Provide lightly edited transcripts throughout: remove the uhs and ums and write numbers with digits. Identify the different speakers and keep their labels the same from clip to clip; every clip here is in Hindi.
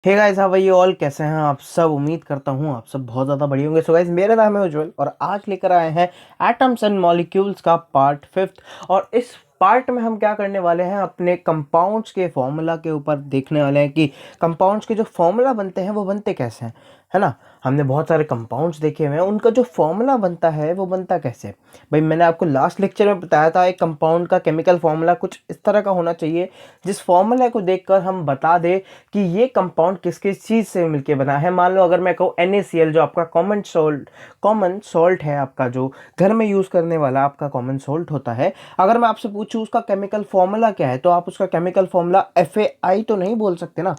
Speaker 1: Hey guys, how are you all? कैसे हैं आप सब? उम्मीद करता हूँ आप सब बहुत ज़्यादा बढ़िया होंगे। सो गाइस, मेरा नाम है उज्जवल और आज लेकर आए हैं एटम्स एंड मॉलिक्यूल्स का पार्ट फिफ्थ। और इस पार्ट में हम क्या करने वाले हैं, अपने कंपाउंड्स के फॉर्मूला के ऊपर देखने वाले हैं कि कंपाउंड्स के जो फॉर्मूला बनते हैं वो बनते कैसे हैं, है ना। हमने बहुत सारे कंपाउंड्स देखे हुए हैं, उनका जो फॉर्मूला बनता है वो बनता कैसे है। भाई, मैंने आपको लास्ट लेक्चर में बताया था एक कंपाउंड का केमिकल फॉर्मूला कुछ इस तरह का होना चाहिए जिस फॉर्मूले को देखकर हम बता दें कि ये कंपाउंड किस किस चीज़ से मिलके बना है। मान लो अगर मैं कहूँ NaCl, जो आपका कॉमन सॉल्ट है, आपका जो घर में यूज़ करने वाला आपका कॉमन सॉल्ट होता है, अगर मैं आपसे पूछूँ उसका केमिकल फॉर्मूला क्या है, तो आप उसका केमिकल फॉर्मूला FAI तो नहीं बोल सकते ना।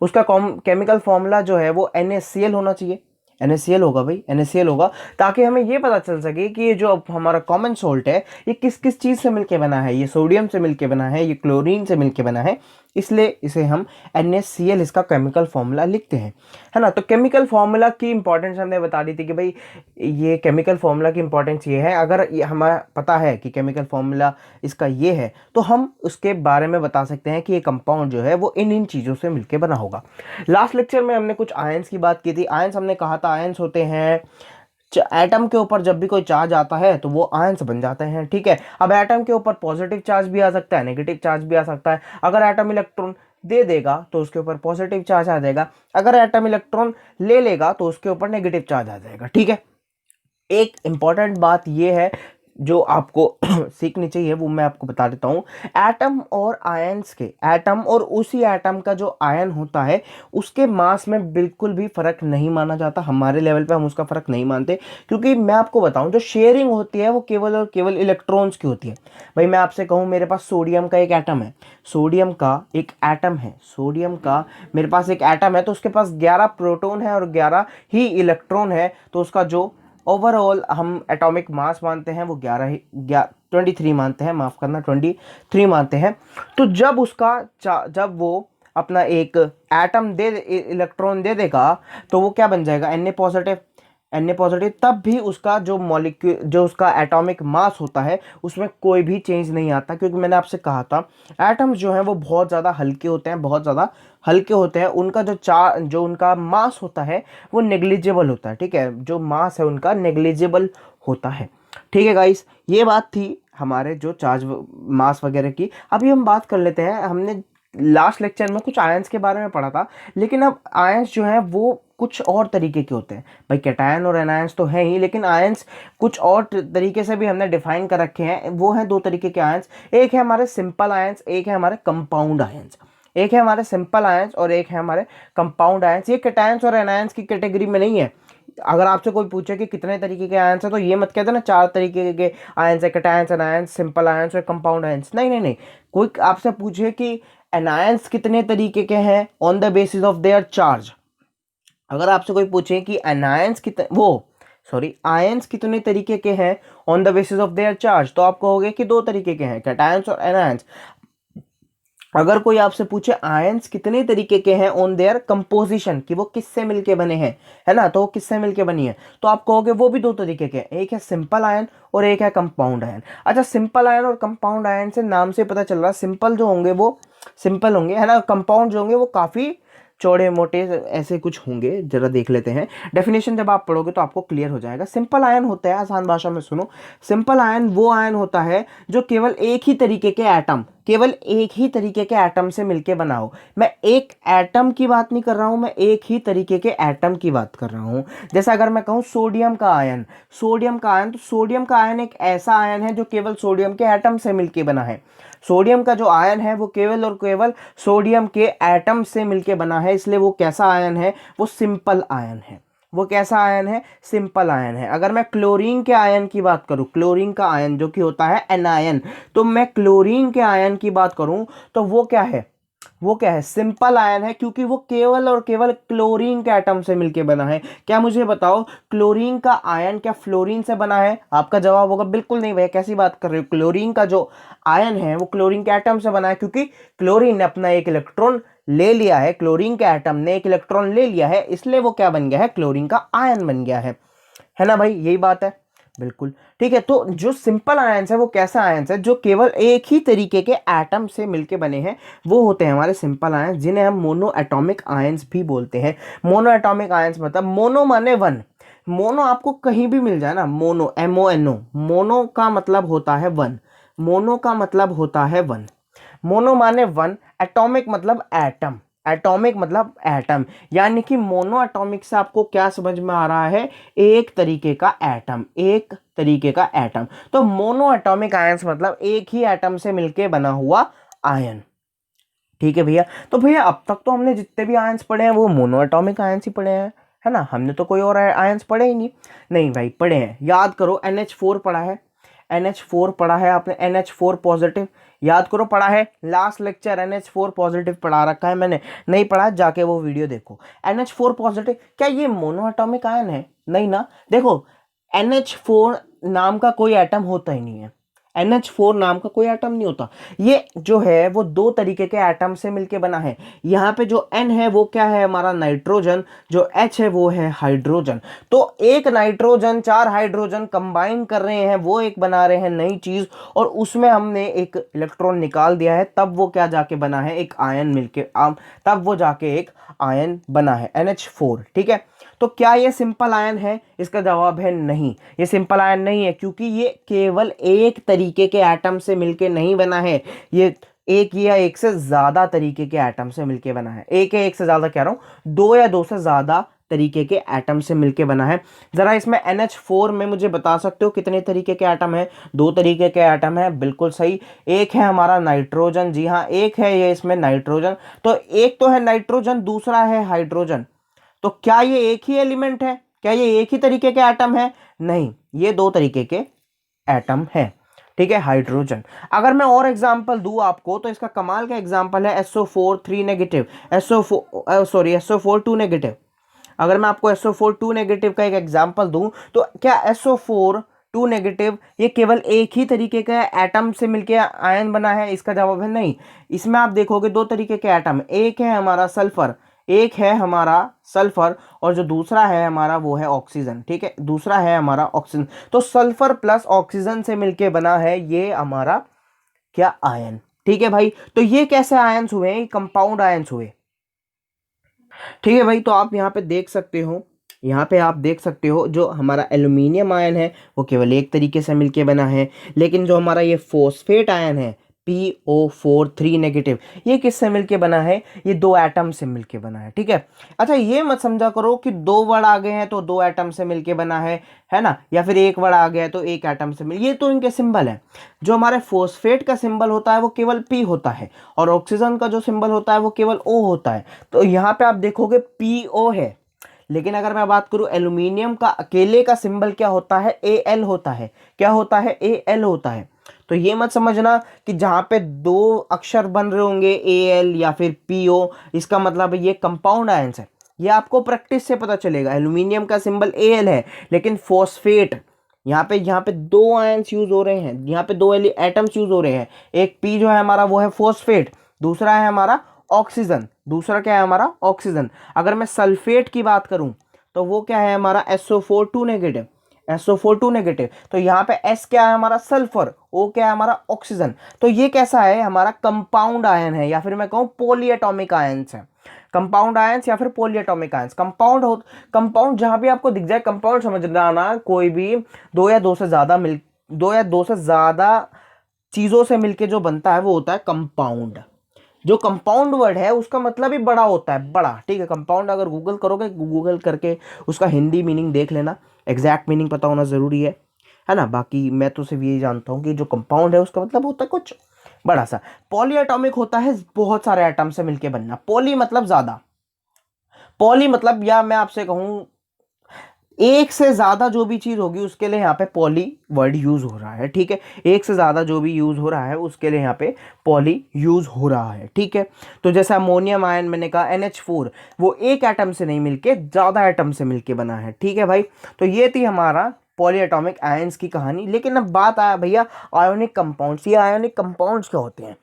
Speaker 1: उसका केमिकल फॉर्मूला जो है वो NaCl होना चाहिए। NaCl होगा भाई, NaCl होगा, ताकि हमें ये पता चल सके कि ये जो अब हमारा कॉमन सॉल्ट है ये किस किस चीज़ से मिलके बना है। ये सोडियम से मिलके बना है, ये क्लोरीन से मिलके बना है, इसलिए इसे हम NaCl इसका केमिकल फॉर्मूला लिखते हैं, है ना। तो केमिकल फॉर्मूला की इंपॉर्टेंस हमने बता दी थी कि भाई ये केमिकल फॉर्मूला की इंपॉर्टेंस ये है। अगर ये हमें पता है कि केमिकल फॉर्मूला इसका ये है तो हम उसके बारे में बता सकते हैं कि ये कंपाउंड जो है वो इन इन चीज़ों से मिलके बना होगा। लास्ट लेक्चर में हमने कुछ आयंस की बात की थी। आयंस हमने कहा था आयंस होते हैं एटम के ऊपर जब भी कोई चार्ज आता है तो वो आयंस बन जाते हैं, ठीक है। अब एटम के ऊपर पॉजिटिव चार्ज भी आ सकता है, नेगेटिव चार्ज भी आ सकता है। अगर एटम इलेक्ट्रॉन दे देगा तो उसके ऊपर पॉजिटिव चार्ज आ जाएगा, अगर एटम इलेक्ट्रॉन ले लेगा तो उसके ऊपर नेगेटिव चार्ज आ जाएगा, ठीक है। एक इंपॉर्टेंट बात यह है जो आपको सीखनी चाहिए, वो मैं आपको बता देता हूँ। एटम और आयंस के, एटम और उसी एटम का जो आयन होता है उसके मास में बिल्कुल भी फर्क नहीं माना जाता। हमारे लेवल पे हम उसका फर्क नहीं मानते, क्योंकि मैं आपको बताऊं जो शेयरिंग होती है वो केवल और केवल इलेक्ट्रॉन्स की होती है। भाई, मैं आपसे कहूँ मेरे पास सोडियम का एक एटम है, सोडियम का एक एटम है, सोडियम का मेरे पास एक एटम है, तो उसके पास 11 प्रोटॉन है और 11 ही इलेक्ट्रॉन है, तो उसका जो ओवरऑल हम एटॉमिक मास मानते हैं वो 23 मानते हैं, माफ करना 23 मानते हैं। तो जब जब वो अपना एक एटम दे इलेक्ट्रॉन दे देगा तो वो क्या बन जाएगा, Na पॉजिटिव। तब भी उसका जो मॉलिक्यूल, जो उसका एटॉमिक मास होता है उसमें कोई भी चेंज नहीं आता, क्योंकि मैंने आपसे कहा था एटम्स जो हैं वो बहुत ज़्यादा हल्के होते हैं, बहुत ज़्यादा हल्के होते हैं। उनका जो उनका मास होता है वो नेग्लिजिबल होता है, ठीक है। जो मास है उनका नेग्लिजिबल होता है, ठीक है गाइस। ये बात थी हमारे जो चार्ज मास वगैरह की। अभी हम बात कर लेते हैं, हमने लास्ट लेक्चर में कुछ आयंस के बारे में पढ़ा था, लेकिन अब आयंस जो है वो कुछ और तरीके के होते हैं। भाई, कैटायन और एनायंस तो है ही, लेकिन आयंस कुछ और तरीके से भी हमने डिफाइन कर रखे हैं। वो हैं दो तरीके के आयंस, एक है हमारे सिंपल आयंस, एक है हमारे कंपाउंड आयंस। एक है हमारे सिंपल आयंस और एक है हमारे कंपाउंड आयंस। ये कैटायंस और एनायंस की कैटेगरी में नहीं है। अगर आपसे कोई पूछे कि कितने तरीके के आयंस है तो ये मत कहते ना 4 तरीके के आयंस है, कैटायंस, एनायंस, सिंपल आयंस और कंपाउंड आयंस। नहीं नहीं नहीं, कोई आपसे पूछे कि एनायंस कितने तरीके के हैं on the basis of their charge, अगर आपसे कोई पूछे कि एनायंस कितने आयंस कितने तरीके के हैं on the basis of their charge, तो आप कहोगे कि 2 तरीके के हैं, कैटायंस और एनायंस। अगर कोई आपसे पूछे आयंस कितने तरीके के हैं ऑन देयर कंपोजिशन, कि वो किससे मिलके बने हैं, है ना, तो वो किससे मिलके बनी है, तो आप कहोगे वो भी 2 तरीके के हैं, एक है सिंपल आयन और एक है कंपाउंड आयन। अच्छा, सिंपल आयन और कंपाउंड आयन से नाम से पता चल रहा है सिंपल जो होंगे वो सिंपल होंगे, है ना। कंपाउंड जो होंगे वो काफ़ी चौड़े मोटे ऐसे कुछ होंगे। जरा देख लेते हैं डेफिनेशन, जब आप पढ़ोगे तो आपको क्लियर हो जाएगा। सिंपल आयन होता है, आसान भाषा में सुनो, सिंपल आयन वो आयन होता है जो केवल एक ही तरीके के एटम, केवल एक ही तरीके के एटम से मिलके बना हो। मैं एक एटम की बात नहीं कर रहा हूं, मैं एक ही तरीके के एटम की बात कर रहा हूं। जैसा अगर मैं कहूं सोडियम का आयन, तो सोडियम का आयन एक ऐसा आयन है जो केवल सोडियम के एटम से मिलके बना है। सोडियम का जो आयन है वो केवल और केवल सोडियम के एटम से मिलके बना है, इसलिए वो कैसा आयन है, वो सिंपल आयन है। वो कैसा आयन है, सिंपल आयन है। अगर मैं क्लोरीन के आयन की बात करूं, क्लोरीन का आयन जो कि होता है एनायन, तो मैं क्लोरीन के आयन की बात करूं तो वो क्या है, वो क्या है, सिंपल आयन है, क्योंकि वो केवल और केवल क्लोरीन के एटम से मिलके बना है। क्या मुझे बताओ, क्लोरीन का आयन क्या फ्लोरीन से बना है? आपका जवाब होगा बिल्कुल नहीं भैया, कैसी बात कर रहे हो। क्लोरीन का जो आयन है वो क्लोरीन के एटम से बना है, क्योंकि क्लोरीन ने अपना एक इलेक्ट्रॉन ले लिया है, क्लोरीन के एटम ने एक इलेक्ट्रॉन ले लिया है, इसलिए वो क्या बन गया है, क्लोरीन का आयन बन गया है ना भाई, यही बात है। बिल्कुल ठीक है। तो जो सिंपल आयंस है वो कैसा आयंस है, जो केवल एक ही तरीके के एटम से मिलके बने हैं, वो होते हैं हमारे सिंपल आयंस, जिन्हें हम मोनो एटॉमिक आयंस भी बोलते हैं। मोनो एटॉमिक आयंस मतलब मोनो माने वन। मोनो आपको कहीं भी मिल जाए ना, मोनो MONO, मोनो का मतलब होता है वन। मोनो का मतलब होता है वन। मोनो माने वन, एटॉमिक मतलब एटम। एटॉमिक मतलब एटम, यानी कि मोनो एटॉमिक से आपको क्या समझ में आ रहा है, एक तरीके का एटम, एक तरीके का एटम। तो मोनो एटॉमिक आयंस मतलब एक ही एटम से मिलके बना हुआ आयन। ठीक है भैया। तो भैया अब तक तो हमने जितने भी आयंस पढ़े हैं वो मोनो एटॉमिक आयंस ही पढ़े हैं, है ना, हमने तो कोई और आयंस पढ़े ही नहीं। नहीं भाई पढ़े हैं, याद करो NH4 पढ़ा है, NH4 पढ़ा है आपने, NH4 पॉजिटिव, याद करो पढ़ा है, लास्ट लेक्चर NH4 पॉजिटिव पढ़ा रखा है मैंने। नहीं पढ़ा जाके वो वीडियो देखो। NH4 पॉजिटिव क्या ये मोनो एटॉमिक आयन है? नहीं ना। देखो NH4 नाम का कोई एटम होता ही नहीं है, NH4 नाम का कोई एटम नहीं होता। ये जो है वो दो तरीके के एटम से मिलके बना है। यहाँ पे जो N है वो क्या है हमारा नाइट्रोजन, जो H है वो है हाइड्रोजन। तो एक नाइट्रोजन चार हाइड्रोजन कंबाइन कर रहे हैं, वो एक बना रहे हैं नई चीज, और उसमें हमने एक इलेक्ट्रॉन निकाल दिया है, तब वो क्या जाके बना है, एक आयन मिलके तब वो जाके एक आयन बना है NH4। ठीक है। तो क्या ये सिंपल आयन है? इसका जवाब है नहीं, ये सिंपल आयन नहीं है, क्योंकि ये केवल एक तरीके के एटम से मिलके नहीं बना है। ये एक या एक से ज्यादा तरीके के एटम से मिलके बना है। एक या एक से ज्यादा कह रहा हूं, दो या दो से ज्यादा तरीके के एटम से मिलके बना है। जरा इसमें NH4 में मुझे बता सकते हो कितने तरीके के एटम है? दो तरीके के एटम है, बिल्कुल सही। एक है हमारा नाइट्रोजन, जी हाँ एक है ये इसमें नाइट्रोजन। तो एक तो है नाइट्रोजन, दूसरा है हाइड्रोजन। तो क्या ये एक ही एलिमेंट है? क्या ये एक ही तरीके के एटम है? नहीं, ये दो तरीके के एटम है। ठीक है, हाइड्रोजन। अगर मैं और एग्जांपल दूं आपको तो इसका कमाल का एग्जांपल है SO4 3 नेगेटिव, SO4 2 नेगेटिव। अगर मैं आपको SO4 2 नेगेटिव का एक एग्जांपल दूं तो क्या SO4 2 नेगेटिव ये केवल एक ही तरीके का एटम से मिलके आयन बना है? इसका जवाब है नहीं। इसमें आप देखोगे दो तरीके के एटम, एक है हमारा सल्फर, एक है हमारा सल्फर, और जो दूसरा है हमारा वो है ऑक्सीजन। ठीक है, दूसरा है हमारा ऑक्सीजन। तो सल्फर प्लस ऑक्सीजन से मिलके बना है ये हमारा क्या, आयन। ठीक है भाई। तो ये कैसे आयंस हुए? कंपाउंड आयंस हुए। ठीक है भाई। तो आप यहाँ पे देख सकते हो, यहाँ पे आप देख सकते हो जो हमारा एल्यूमिनियम आयन है वो केवल एक तरीके से मिलके बना है, लेकिन जो हमारा ये फोस्फेट आयन है PO4 3 नेगेटिव, ये किससे मिलके बना है? ये दो एटम से मिलके बना है। ठीक है। अच्छा ये मत समझा करो कि दो वर्ड आ गए हैं तो दो एटम से मिलके बना है ना, या फिर एक वर्ड आ गया है तो एक एटम से मिल, ये तो इनके सिंबल है। जो हमारे फोस्फेट का सिंबल होता है वो केवल P होता है, और ऑक्सीजन का जो सिंबल होता है वो केवल O होता है। तो यहाँ पे आप देखोगे PO है, लेकिन अगर मैं बात करूं एल्यूमिनियम का अकेले का सिंबल क्या होता है? Al होता है। क्या होता है? Al होता है। तो ये मत समझना कि जहां पे दो अक्षर बन रहे होंगे Al या फिर PO, इसका मतलब ये कंपाउंड आयंस है। ये आपको प्रैक्टिस से पता चलेगा। एल्यूमिनियम का सिंबल Al है, लेकिन फॉस्फेट यहाँ पे दो आयंस यूज हो रहे हैं, यहाँ पे दो एटम्स यूज हो रहे हैं। एक P जो है हमारा वो है फॉस्फेट, दूसरा है हमारा ऑक्सीजन। दूसरा क्या है हमारा? ऑक्सीजन। अगर मैं सल्फेट की बात करूं तो वो क्या है हमारा? SO4 2 negative, SO4 2 negative. तो यहाँ पे S क्या है हमारा? सल्फर। O क्या है हमारा? ऑक्सीजन। तो ये कैसा है? हमारा कंपाउंड आयन है, या फिर मैं कहूँ पॉलीएटॉमिक आयंस है। कंपाउंड आयंस या फिर पॉलीएटॉमिक आयंस। कंपाउंड जहां भी आपको दिख जाए कंपाउंड समझना आना, कोई भी दो या दो से ज्यादा दो या दो से ज्यादा चीजों से मिलके जो बनता है वो होता है कंपाउंड। जो कंपाउंड वर्ड है उसका मतलब ही बड़ा होता है, बड़ा। ठीक है। कंपाउंड अगर गूगल करोगे, गूगल करके उसका हिंदी मीनिंग देख लेना, एग्जैक्ट मीनिंग पता होना जरूरी है ना। बाकी मैं तो सिर्फ यही जानता हूँ कि जो कंपाउंड है उसका मतलब होता है कुछ बड़ा सा। पॉलीएटॉमिक होता है बहुत सारे एटम से मिलके बनना। पॉली मतलब ज्यादा, पॉली मतलब, या मैं आपसे कहूं एक से ज्यादा जो भी चीज होगी उसके लिए यहाँ पे पॉली वर्ड यूज हो रहा है। ठीक है। एक से ज्यादा जो भी यूज हो रहा है उसके लिए यहाँ पे पॉली यूज हो रहा है। ठीक है। तो जैसे अमोनियम आयन मैंने कहा NH4, वो एक एटम से नहीं मिलके ज्यादा एटम से मिलके बना है। ठीक है भाई। तो ये थी हमारा पॉलीएटॉमिक आयंस की कहानी। लेकिन अब बात आया भैया आयोनिक कंपाउंड्स। ये आयोनिक कंपाउंड्स क्या होते हैं?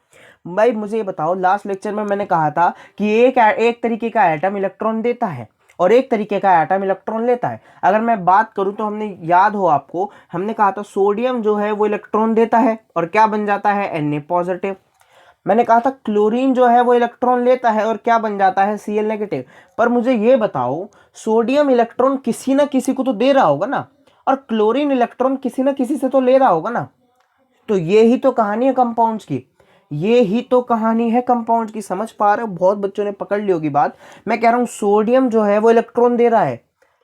Speaker 1: भाई मुझे ये बताओ, लास्ट लेक्चर में मैंने कहा था कि एक तरीके का एटम इलेक्ट्रॉन देता है, और एक तरीके का एटम इलेक्ट्रॉन लेता है। अगर मैं बात करूं तो हमने याद हो आपको, हमने कहा था सोडियम जो है वो इलेक्ट्रॉन देता है और क्या बन जाता है, Na पॉजिटिव। मैंने कहा था क्लोरीन जो है वो इलेक्ट्रॉन लेता है और क्या बन जाता है, Cl नेगेटिव। पर मुझे ये बताओ, सोडियम इलेक्ट्रॉन किसी ना किसी को तो दे रहा होगा ना, और क्लोरीन इलेक्ट्रॉन किसी ना किसी से तो ले रहा होगा ना। तो ये ही तो कहानी है कंपाउंड्स की, ये ही तो कहानी है कंपाउंड्स की। समझ पा रहे हो? बहुत बच्चों ने पकड़ ली होगी बात। मैं कह रहा हूं सोडियम जो है वो इलेक्ट्रॉन दे रहा है,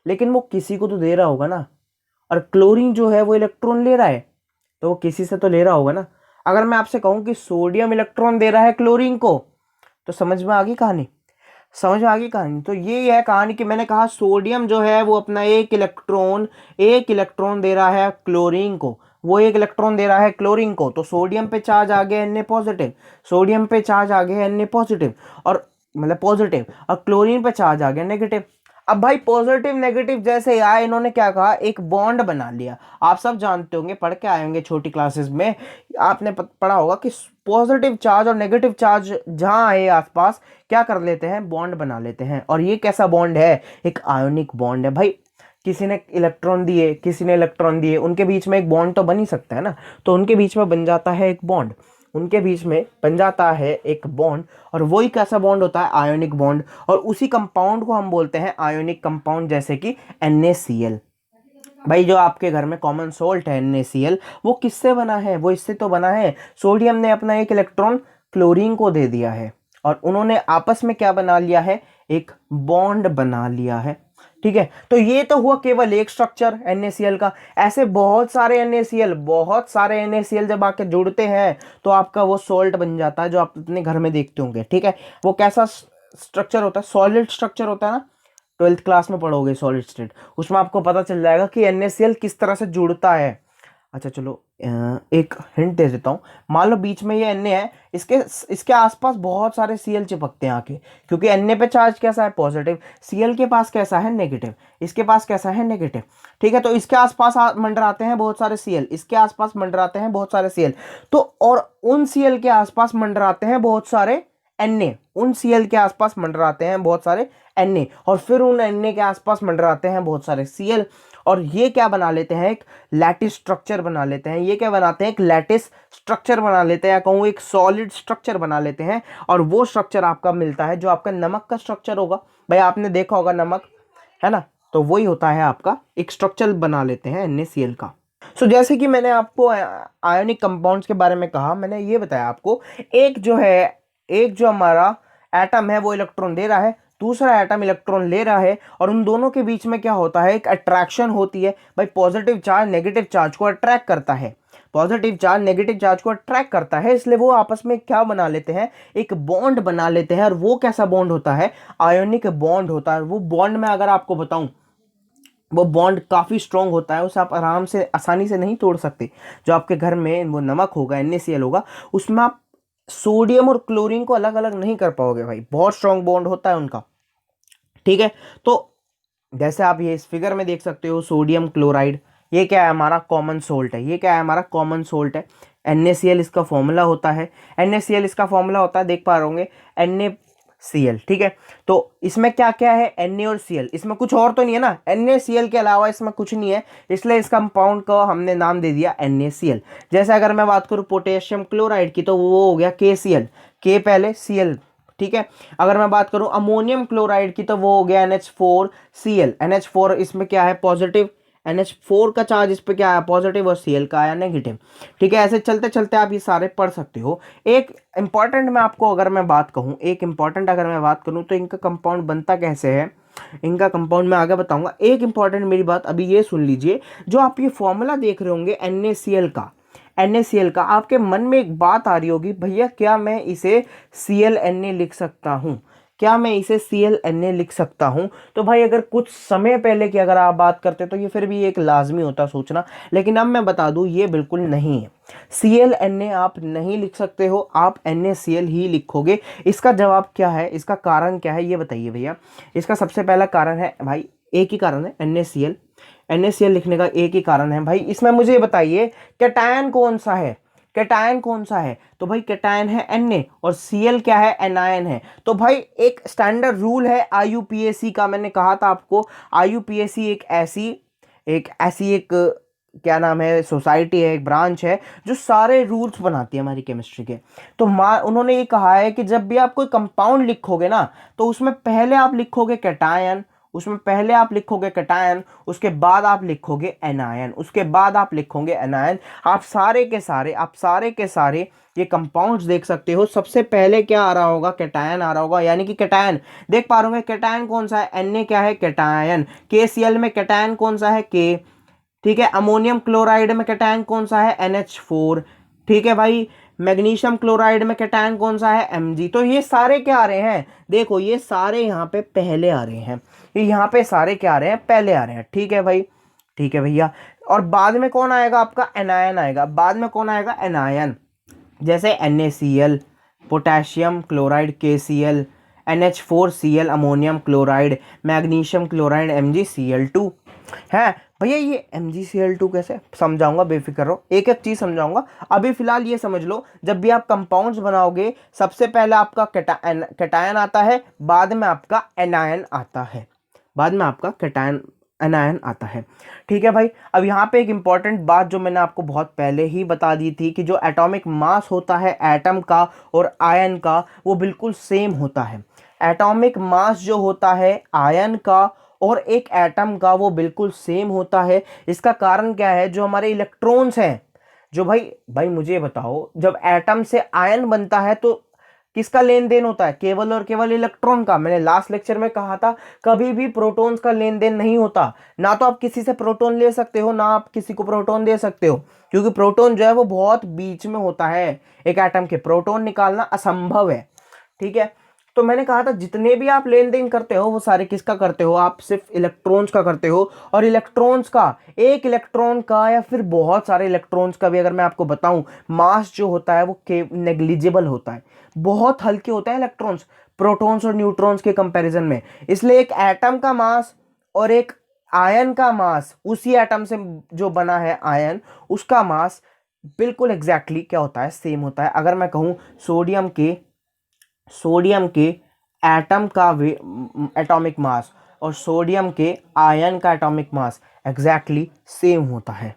Speaker 1: लेकिन वो किसी को तो दे रहा होगा ना। और क्लोरीन जो है वो इलेक्ट्रॉन ले रहा है, तो वो किसी से तो ले रहा होगा ना। अगर मैं आपसे कहूं कि सोडियम इलेक्ट्रॉन दे रहा है क्लोरीन को, तो समझ में आ गई कहानी, समझ में आ गई कहानी। तो ये है कहानी कि मैंने कहा सोडियम जो है वो अपना एक इलेक्ट्रॉन दे रहा है क्लोरीन को, वो एक इलेक्ट्रॉन दे रहा है क्लोरीन को। तो सोडियम पे चार्ज आ गया Na पॉजिटिव, सोडियम पे चार्ज आ गया Na पॉजिटिव, और मतलब पॉजिटिव, और क्लोरीन पे चार्ज आ गया नेगेटिव। अब भाई पॉजिटिव नेगेटिव जैसे आया, इन्होंने क्या कहा, एक बॉन्ड बना लिया। आप सब जानते होंगे, पढ़ के आए होंगे छोटी क्लासेस में, आपने पढ़ा होगा कि पॉजिटिव चार्ज और नेगेटिव चार्ज जहां आए आसपास, क्या कर लेते हैं, बॉन्ड बना लेते हैं। और ये कैसा बॉन्ड है, एक आयोनिक बॉन्ड है भाई। किसी ने इलेक्ट्रॉन दिए, किसी ने इलेक्ट्रॉन दिए, उनके बीच में एक बॉन्ड तो बन ही सकता है ना। तो उनके बीच में बन जाता है एक बॉन्ड, उनके बीच में बन जाता है एक बॉन्ड। और वही कैसा बॉन्ड होता है, आयोनिक बॉन्ड। और उसी कंपाउंड को हम बोलते हैं आयोनिक कंपाउंड, जैसे कि NaCl। भाई जो आपके घर में कॉमन सोल्ट है NaCl, वो किससे बना है, वो इससे तो बना है, सोडियम ने अपना एक इलेक्ट्रॉन क्लोरीन को दे दिया है, और उन्होंने आपस में क्या बना लिया है, एक बॉन्ड बना लिया है। ठीक है, तो ये तो हुआ केवल एक स्ट्रक्चर NaCl का। ऐसे बहुत सारे NaCl जब आके जुड़ते हैं तो आपका वो सॉल्ट बन जाता है, जो आप अपने घर में देखते होंगे। ठीक है, वो कैसा स्ट्रक्चर होता है, सॉलिड स्ट्रक्चर होता है ना। 12th क्लास में पढ़ोगे सॉलिड स्टेट, उसमें आपको पता चल जाएगा कि NaCl किस तरह से जुड़ता है। अच्छा चलो, एक हिंट दे देता हूँ। मान लो बीच में ये Na है, इसके इसके आसपास बहुत सारे Cl चिपकते हैं आके, क्योंकि Na पे चार्ज कैसा है, पॉजिटिव, Cl के पास कैसा है, नेगेटिव, इसके पास कैसा है, नेगेटिव। ठीक है, तो इसके आसपास मंडराते हैं बहुत सारे Cl, इसके आसपास मंडराते हैं बहुत सारे Cl, तो और उन Cl के आसपास मंडराते हैं बहुत सारे Na, उन Cl के आसपास मंडराते हैं बहुत सारे Na, और फिर उन Na के आसपास मंडराते हैं बहुत सारे Cl, और ये क्या बना लेते हैं, एक लैटिस स्ट्रक्चर बना लेते हैं। ये क्या बनाते हैं, एक लैटिस स्ट्रक्चर बना लेते हैं, या कहूँ एक सॉलिड स्ट्रक्चर बना लेते हैं। और वो स्ट्रक्चर आपका मिलता है जो आपका नमक का स्ट्रक्चर होगा। भाई आपने देखा होगा नमक, है ना, तो वही होता है आपका, एक स्ट्रक्चर बना लेते हैं NaCl का। सो जैसे कि मैंने आपको आयोनिक कंपाउंड्स के बारे में कहा, मैंने ये बताया आपको, एक जो हमारा एटम है वो इलेक्ट्रॉन दे रहा है, दूसरा एटम इलेक्ट्रॉन ले रहा है, और उन दोनों के बीच में क्या होता है, एक अट्रैक्शन होती है। भाई पॉजिटिव चार्ज नेगेटिव चार्ज को अट्रैक्ट करता है, पॉजिटिव चार्ज नेगेटिव चार्ज को अट्रैक्ट करता है, इसलिए वो आपस में क्या बना लेते हैं, एक बॉन्ड बना लेते हैं। और वो कैसा बॉन्ड होता है, आयोनिक बॉन्ड होता है। वो बॉन्ड में अगर आपको बताऊं, वो बॉन्ड काफ़ी स्ट्रॉन्ग होता है, उसे आप आराम से आसानी से नहीं तोड़ सकते। जो आपके घर में वो नमक होगा, NaCl होगा, उसमें आप सोडियम और क्लोरीन को अलग अलग नहीं कर पाओगे भाई, बहुत स्ट्रॉन्ग बॉन्ड होता है उनका। ठीक है, तो जैसे आप ये इस फिगर में देख सकते हो, सोडियम क्लोराइड, ये क्या है, हमारा कॉमन सोल्ट है। ये क्या है, हमारा कॉमन सोल्ट है। NaCl इसका फॉर्मूला होता है, NaCl इसका फॉर्मूला होता है, देख पा रहे होंगे, NaCl। ठीक है, तो इसमें क्या क्या है, Na और Cl, इसमें कुछ और तो नहीं है ना, NaCl के अलावा इसमें कुछ नहीं है, इसलिए इस कंपाउंड को हमने नाम दे दिया NaCl। जैसे अगर मैं बात करूं पोटेशियम क्लोराइड की, तो वो हो गया KCl, K पहले Cl। ठीक है, अगर मैं बात करूं अमोनियम क्लोराइड की, तो वो हो गया NH4Cl। NH4 इसमें क्या है, पॉजिटिव, NH4 का चार्ज इस पे क्या आया, पॉजिटिव, और Cl का आया नेगेटिव। ठीक है, ऐसे चलते चलते आप ये सारे पढ़ सकते हो। एक इंपॉर्टेंट मैं आपको अगर मैं बात कहूँ, तो इनका कंपाउंड बनता कैसे है, इनका कंपाउंड मैं आगे बताऊंगा। एक इंपॉर्टेंट मेरी बात अभी ये सुन लीजिए, जो आप ये फॉर्मूला देख रहे होंगे NaCl का, आपके मन में एक बात आ रही होगी, भैया क्या मैं इसे ClNa लिख सकता हूँ, क्या मैं इसे ClNa लिख सकता हूँ। तो भाई अगर कुछ समय पहले की अगर आप बात करते तो ये फिर भी एक लाजमी होता सोचना, लेकिन अब मैं बता दूं ये बिल्कुल नहीं है। ClNa आप नहीं लिख सकते हो, आप NaCl ही लिखोगे। इसका जवाब क्या है, इसका कारण क्या है, ये बताइए भैया। इसका सबसे पहला कारण है भाई, एक ही कारण है, NaCl लिखने का एक ही कारण है भाई। इसमें मुझे बताइए कैटायन कौन सा है, कैटायन कौन सा है, तो भाई कैटायन है Na और Cl क्या है, एनायन है। तो भाई एक स्टैंडर्ड रूल है IUPAC का, मैंने कहा था आपको IUPAC एक क्या नाम है, सोसाइटी है, एक ब्रांच है जो सारे रूल्स बनाती है हमारी केमिस्ट्री के। तो उन्होंने ये कहा है कि जब भी आप कोई कंपाउंड लिखोगे ना, तो उसमें पहले आप लिखोगे कैटायन, उसके बाद आप लिखोगे एनायन, उसके बाद आप लिखोगे एनायन। आप सारे के सारे ये कंपाउंड्स देख सकते हो, सबसे पहले क्या आ रहा होगा, कैटायन आ रहा होगा। यानी कि कैटायन देख पा रहे हो, कैटायन कौन सा है, Na क्या है, कैटायन। KCl में कैटायन कौन सा है, K, ठीक है। अमोनियम क्लोराइड में कैटायन कौन सा है, NH4, ठीक है भाई। मैग्नीशियम क्लोराइड में कैटायन कौन सा है, Mg। तो ये सारे क्या आ रहे हैं, देखो ये सारे यहाँ पे पहले आ रहे हैं, ये यहाँ पे सारे क्या आ रहे हैं, पहले आ रहे हैं, ठीक है भाई, ठीक है भैया। और बाद में कौन आएगा, आपका एनायन आएगा, बाद में कौन आएगा, एनायन। जैसे NaCl, potassium chloride KCl, NH4Cl ammonium chloride, magnesium chloride MgCl2 है। भैया ये MgCl2 कैसे समझाऊंगा, बेफिक्र रहो, एक एक चीज समझाऊंगा। अभी फिलहाल ये समझ लो, जब भी आप कंपाउंड्स बनाओगे सबसे पहले आपका कैटायन आता है, बाद में आपका एनायन आता है, बाद में आपका कैटायन एनायन आता है, ठीक है भाई। अब यहाँ पे एक इंपॉर्टेंट बात जो मैंने आपको बहुत पहले ही बता दी थी कि जो एटॉमिक मास होता है एटम का और आयन का, वो बिल्कुल सेम होता है। एटॉमिक मास जो होता है आयन का और एक एटम का, वो बिल्कुल सेम होता है। इसका कारण क्या है, जो हमारे इलेक्ट्रॉन्स हैं, जो भाई मुझे बताओ, जब एटम से आयन बनता है तो किसका लेन देन होता है, केवल और केवल इलेक्ट्रॉन का। मैंने लास्ट लेक्चर में कहा था कभी भी प्रोटॉन्स का लेन देन नहीं होता। ना तो आप किसी से प्रोटॉन ले सकते हो, ना आप किसी को प्रोटॉन दे सकते हो, क्योंकि प्रोटॉन जो है वो बहुत बीच में होता है एक एटम के, प्रोटॉन निकालना असंभव है, ठीक है। तो मैंने कहा था जितने भी आप लेन देन करते हो वो सारे किसका करते हो, आप सिर्फ इलेक्ट्रॉन्स का करते हो। और इलेक्ट्रॉन्स का, एक इलेक्ट्रॉन का या फिर बहुत सारे इलेक्ट्रॉन्स का भी अगर मैं आपको बताऊं, मास जो होता है वो नेग्लिजिबल होता है, बहुत हल्के होते हैं इलेक्ट्रॉन्स प्रोटॉन्स और न्यूट्रॉन्स के कंपैरिजन में। इसलिए एक एटम का मास और एक आयन का मास, उसी एटम से जो बना है आयन, उसका मास बिल्कुल एग्जैक्टली क्या होता है, सेम होता है। अगर मैं कहूं सोडियम के एटम का एटॉमिक मास और सोडियम के आयन का एटॉमिक मास एग्जैक्टली सेम होता है।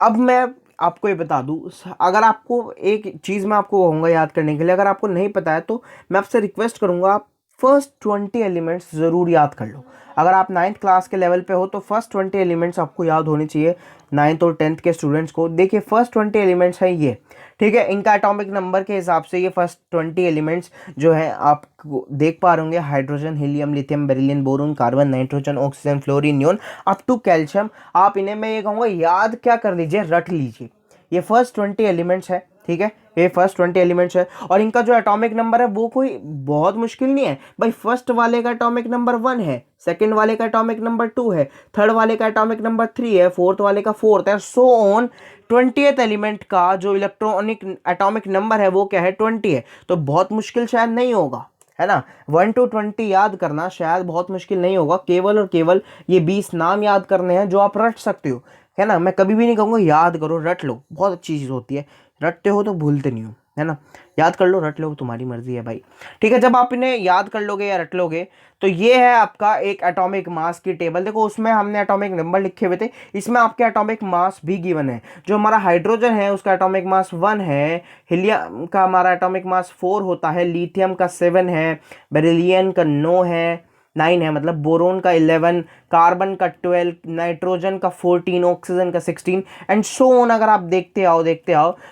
Speaker 1: अब मैं आपको ये बता दूं, अगर आपको एक चीज़ मैं आपको कहूँगा याद करने के लिए, अगर आपको नहीं पता है तो मैं आपसे रिक्वेस्ट करूँगा, आप फर्स्ट 20 एलिमेंट्स ज़रूर याद कर लो। अगर आप 9th क्लास के लेवल पे हो तो फर्स्ट 20 एलिमेंट्स आपको याद होनी चाहिए। 9th और 10th के स्टूडेंट्स को देखिए, फर्स्ट 20 एलिमेंट्स है ये, ठीक है। इनका एटॉमिक नंबर के हिसाब से ये फर्स्ट 20 एलिमेंट्स जो है आप देख पा रहे होंगे, hydrogen, helium, lithium, beryllium, boron, carbon, nitrogen, oxygen, fluorine, neon, up to calcium. आप इन्हें मैं ये कहूँगा याद क्या कर लीजिए, रट लीजिए। ये फर्स्ट 20 एलिमेंट्स है, ठीक है, ये फर्स्ट 20 एलिमेंट्स है। और इनका जो एटॉमिक नंबर है वो कोई बहुत मुश्किल नहीं है भाई। फर्स्ट वाले का एटॉमिक नंबर 1 है, सेकंड वाले का एटॉमिक नंबर 2 है, थर्ड वाले का एटॉमिक नंबर 3 है, फोर्थ वाले का 4th है, सो ऑन। 20th एलिमेंट का जो इलेक्ट्रॉनिक एटॉमिक नंबर है वो क्या है, 20 है। तो बहुत मुश्किल शायद नहीं होगा, है ना। 1 to 20 याद करना शायद बहुत मुश्किल नहीं होगा, केवल और केवल ये 20 नाम याद करने हैं जो आप रट सकते हो, है ना। मैं कभी भी नहीं कहूँगा याद करो, रट लो, बहुत अच्छी चीज़ होती है, रटते हो तो भूलते नहीं हो, है ना। याद कर लो, रट लो, तुम्हारी मर्जी है भाई, ठीक है। जब आप इन्हें याद कर लोगे या रट लोगे तो ये है आपका एक एटॉमिक मास की टेबल। देखो उसमें हमने एटॉमिक नंबर लिखे हुए थे, इसमें आपके एटॉमिक मास भी गिवन है। जो हमारा हाइड्रोजन है उसका एटॉमिक मास 1 है, हीलियम का हमारा एटॉमिक मास 4 होता है, लिथियम का 7 है, बेरिलियम का 9 है, मतलब बोरोन का 11, कार्बन का 12, नाइट्रोजन का 14, ऑक्सीजन का 16 एंड सो ऑन। अगर आप देखते आओ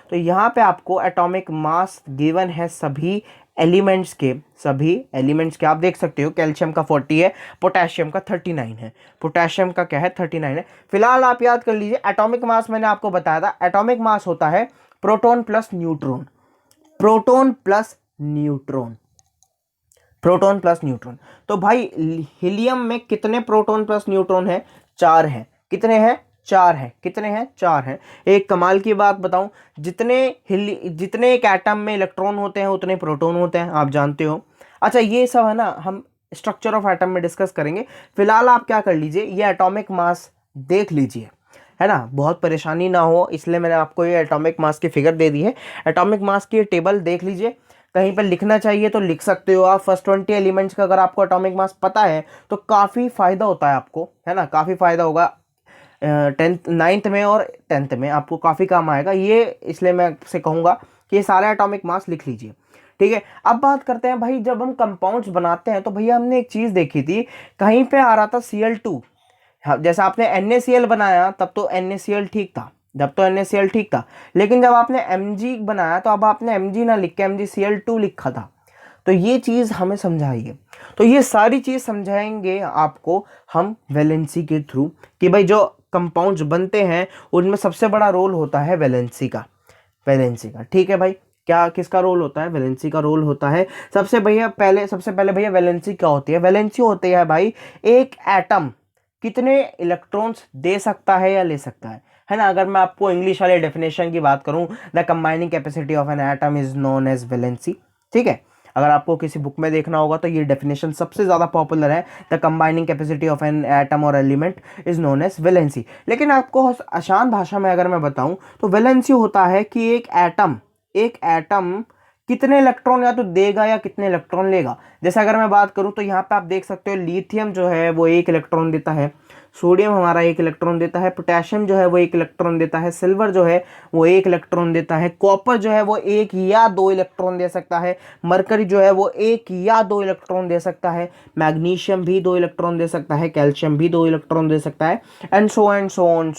Speaker 1: तो यहाँ पे आपको एटॉमिक मास गिवन है सभी एलिमेंट्स के आप देख सकते हो। कैल्शियम का 40 है, पोटेशियम का 39 है, पोटेशियम का क्या है, 39 है। फिलहाल आप याद कर लीजिए, एटॉमिक मास मैंने आपको बताया था, एटॉमिक मास होता है proton plus neutron, proton plus neutron, proton plus neutron. तो भाई हीलियम में कितने प्रोटॉन प्लस न्यूट्रॉन है, 4 हैं। कितने हैं, 4 हैं। कितने हैं, 4 हैं। एक कमाल की बात बताऊं, जितने एक एटम में इलेक्ट्रॉन होते हैं उतने प्रोटॉन होते हैं, आप जानते हो। अच्छा ये सब है ना, हम स्ट्रक्चर ऑफ एटम में डिस्कस करेंगे। फिलहाल आप क्या कर लीजिए, ये एटॉमिक मास देख लीजिए, है ना, बहुत परेशानी ना हो, इसलिए मैंने आपको ये एटॉमिक मास की फिगर दे दी है। एटॉमिक मास की टेबल देख लीजिए, कहीं पर लिखना चाहिए तो लिख सकते हो आप। फर्स्ट 20 एलिमेंट्स का अगर आपको एटॉमिक मास पता है तो काफ़ी फ़ायदा होता है आपको, है ना, काफ़ी फ़ायदा होगा 10th 9th में और 10th में आपको काफ़ी काम आएगा ये, इसलिए मैं आपसे कहूँगा कि ये सारे एटॉमिक मास लिख लीजिए। ठीक है, अब बात करते हैं भाई, जब हम कंपाउंड्स बनाते हैं तो भैया हमने एक चीज़ देखी थी, कहीं पे आ रहा था Cl2। हाँ, जैसा आपने NaCl बनाया तब तो NaCl ठीक था, जब तो NaCl ठीक था, लेकिन जब आपने Mg बनाया तो अब आपने Mg ना लिख के MgCl2 लिखा था। तो ये चीज़ हमें समझाइए। तो ये सारी चीज़ समझाएंगे आपको हम वैलेंसी के थ्रू, कि भाई जो कंपाउंड्स बनते हैं उनमें सबसे बड़ा रोल होता है वैलेंसी का। वैलेंसी का, ठीक है भाई, क्या किसका रोल होता है? वैलेंसी का रोल होता है। सबसे पहले भैया वैलेंसी क्या होती है? वैलेंसी होती है भाई, एक एटम कितने इलेक्ट्रॉन्स दे सकता है या ले सकता है ना। अगर मैं आपको इंग्लिश वाले डेफिनेशन की बात करूं, the combining capacity of an atom is known as valency. ठीक है, अगर आपको किसी बुक में देखना होगा तो ये डेफिनेशन सबसे ज़्यादा पॉपुलर है, the combining capacity of an atom और element is known as valency. लेकिन आपको आसान भाषा में अगर मैं बताऊं तो वैलेंसी होता है कि एक एटम कितने इलेक्ट्रॉन या तो देगा या कितने इलेक्ट्रॉन लेगा। जैसे अगर मैं बात करूं तो यहाँ पे आप देख सकते हो, लिथियम जो है वो 1 इलेक्ट्रॉन देता है, सोडियम हमारा 1 इलेक्ट्रॉन देता है, पोटेशियम जो है वो 1 इलेक्ट्रॉन देता है, सिल्वर जो है वो 1 इलेक्ट्रॉन देता है, कॉपर जो है वो 1 या 2 इलेक्ट्रॉन दे सकता है, मरकरी जो है वो 1 या 2 इलेक्ट्रॉन दे सकता है, मैग्नीशियम भी 2 इलेक्ट्रॉन दे सकता है, कैल्शियम भी 2 इलेक्ट्रॉन दे सकता है, एंड सो ऑन।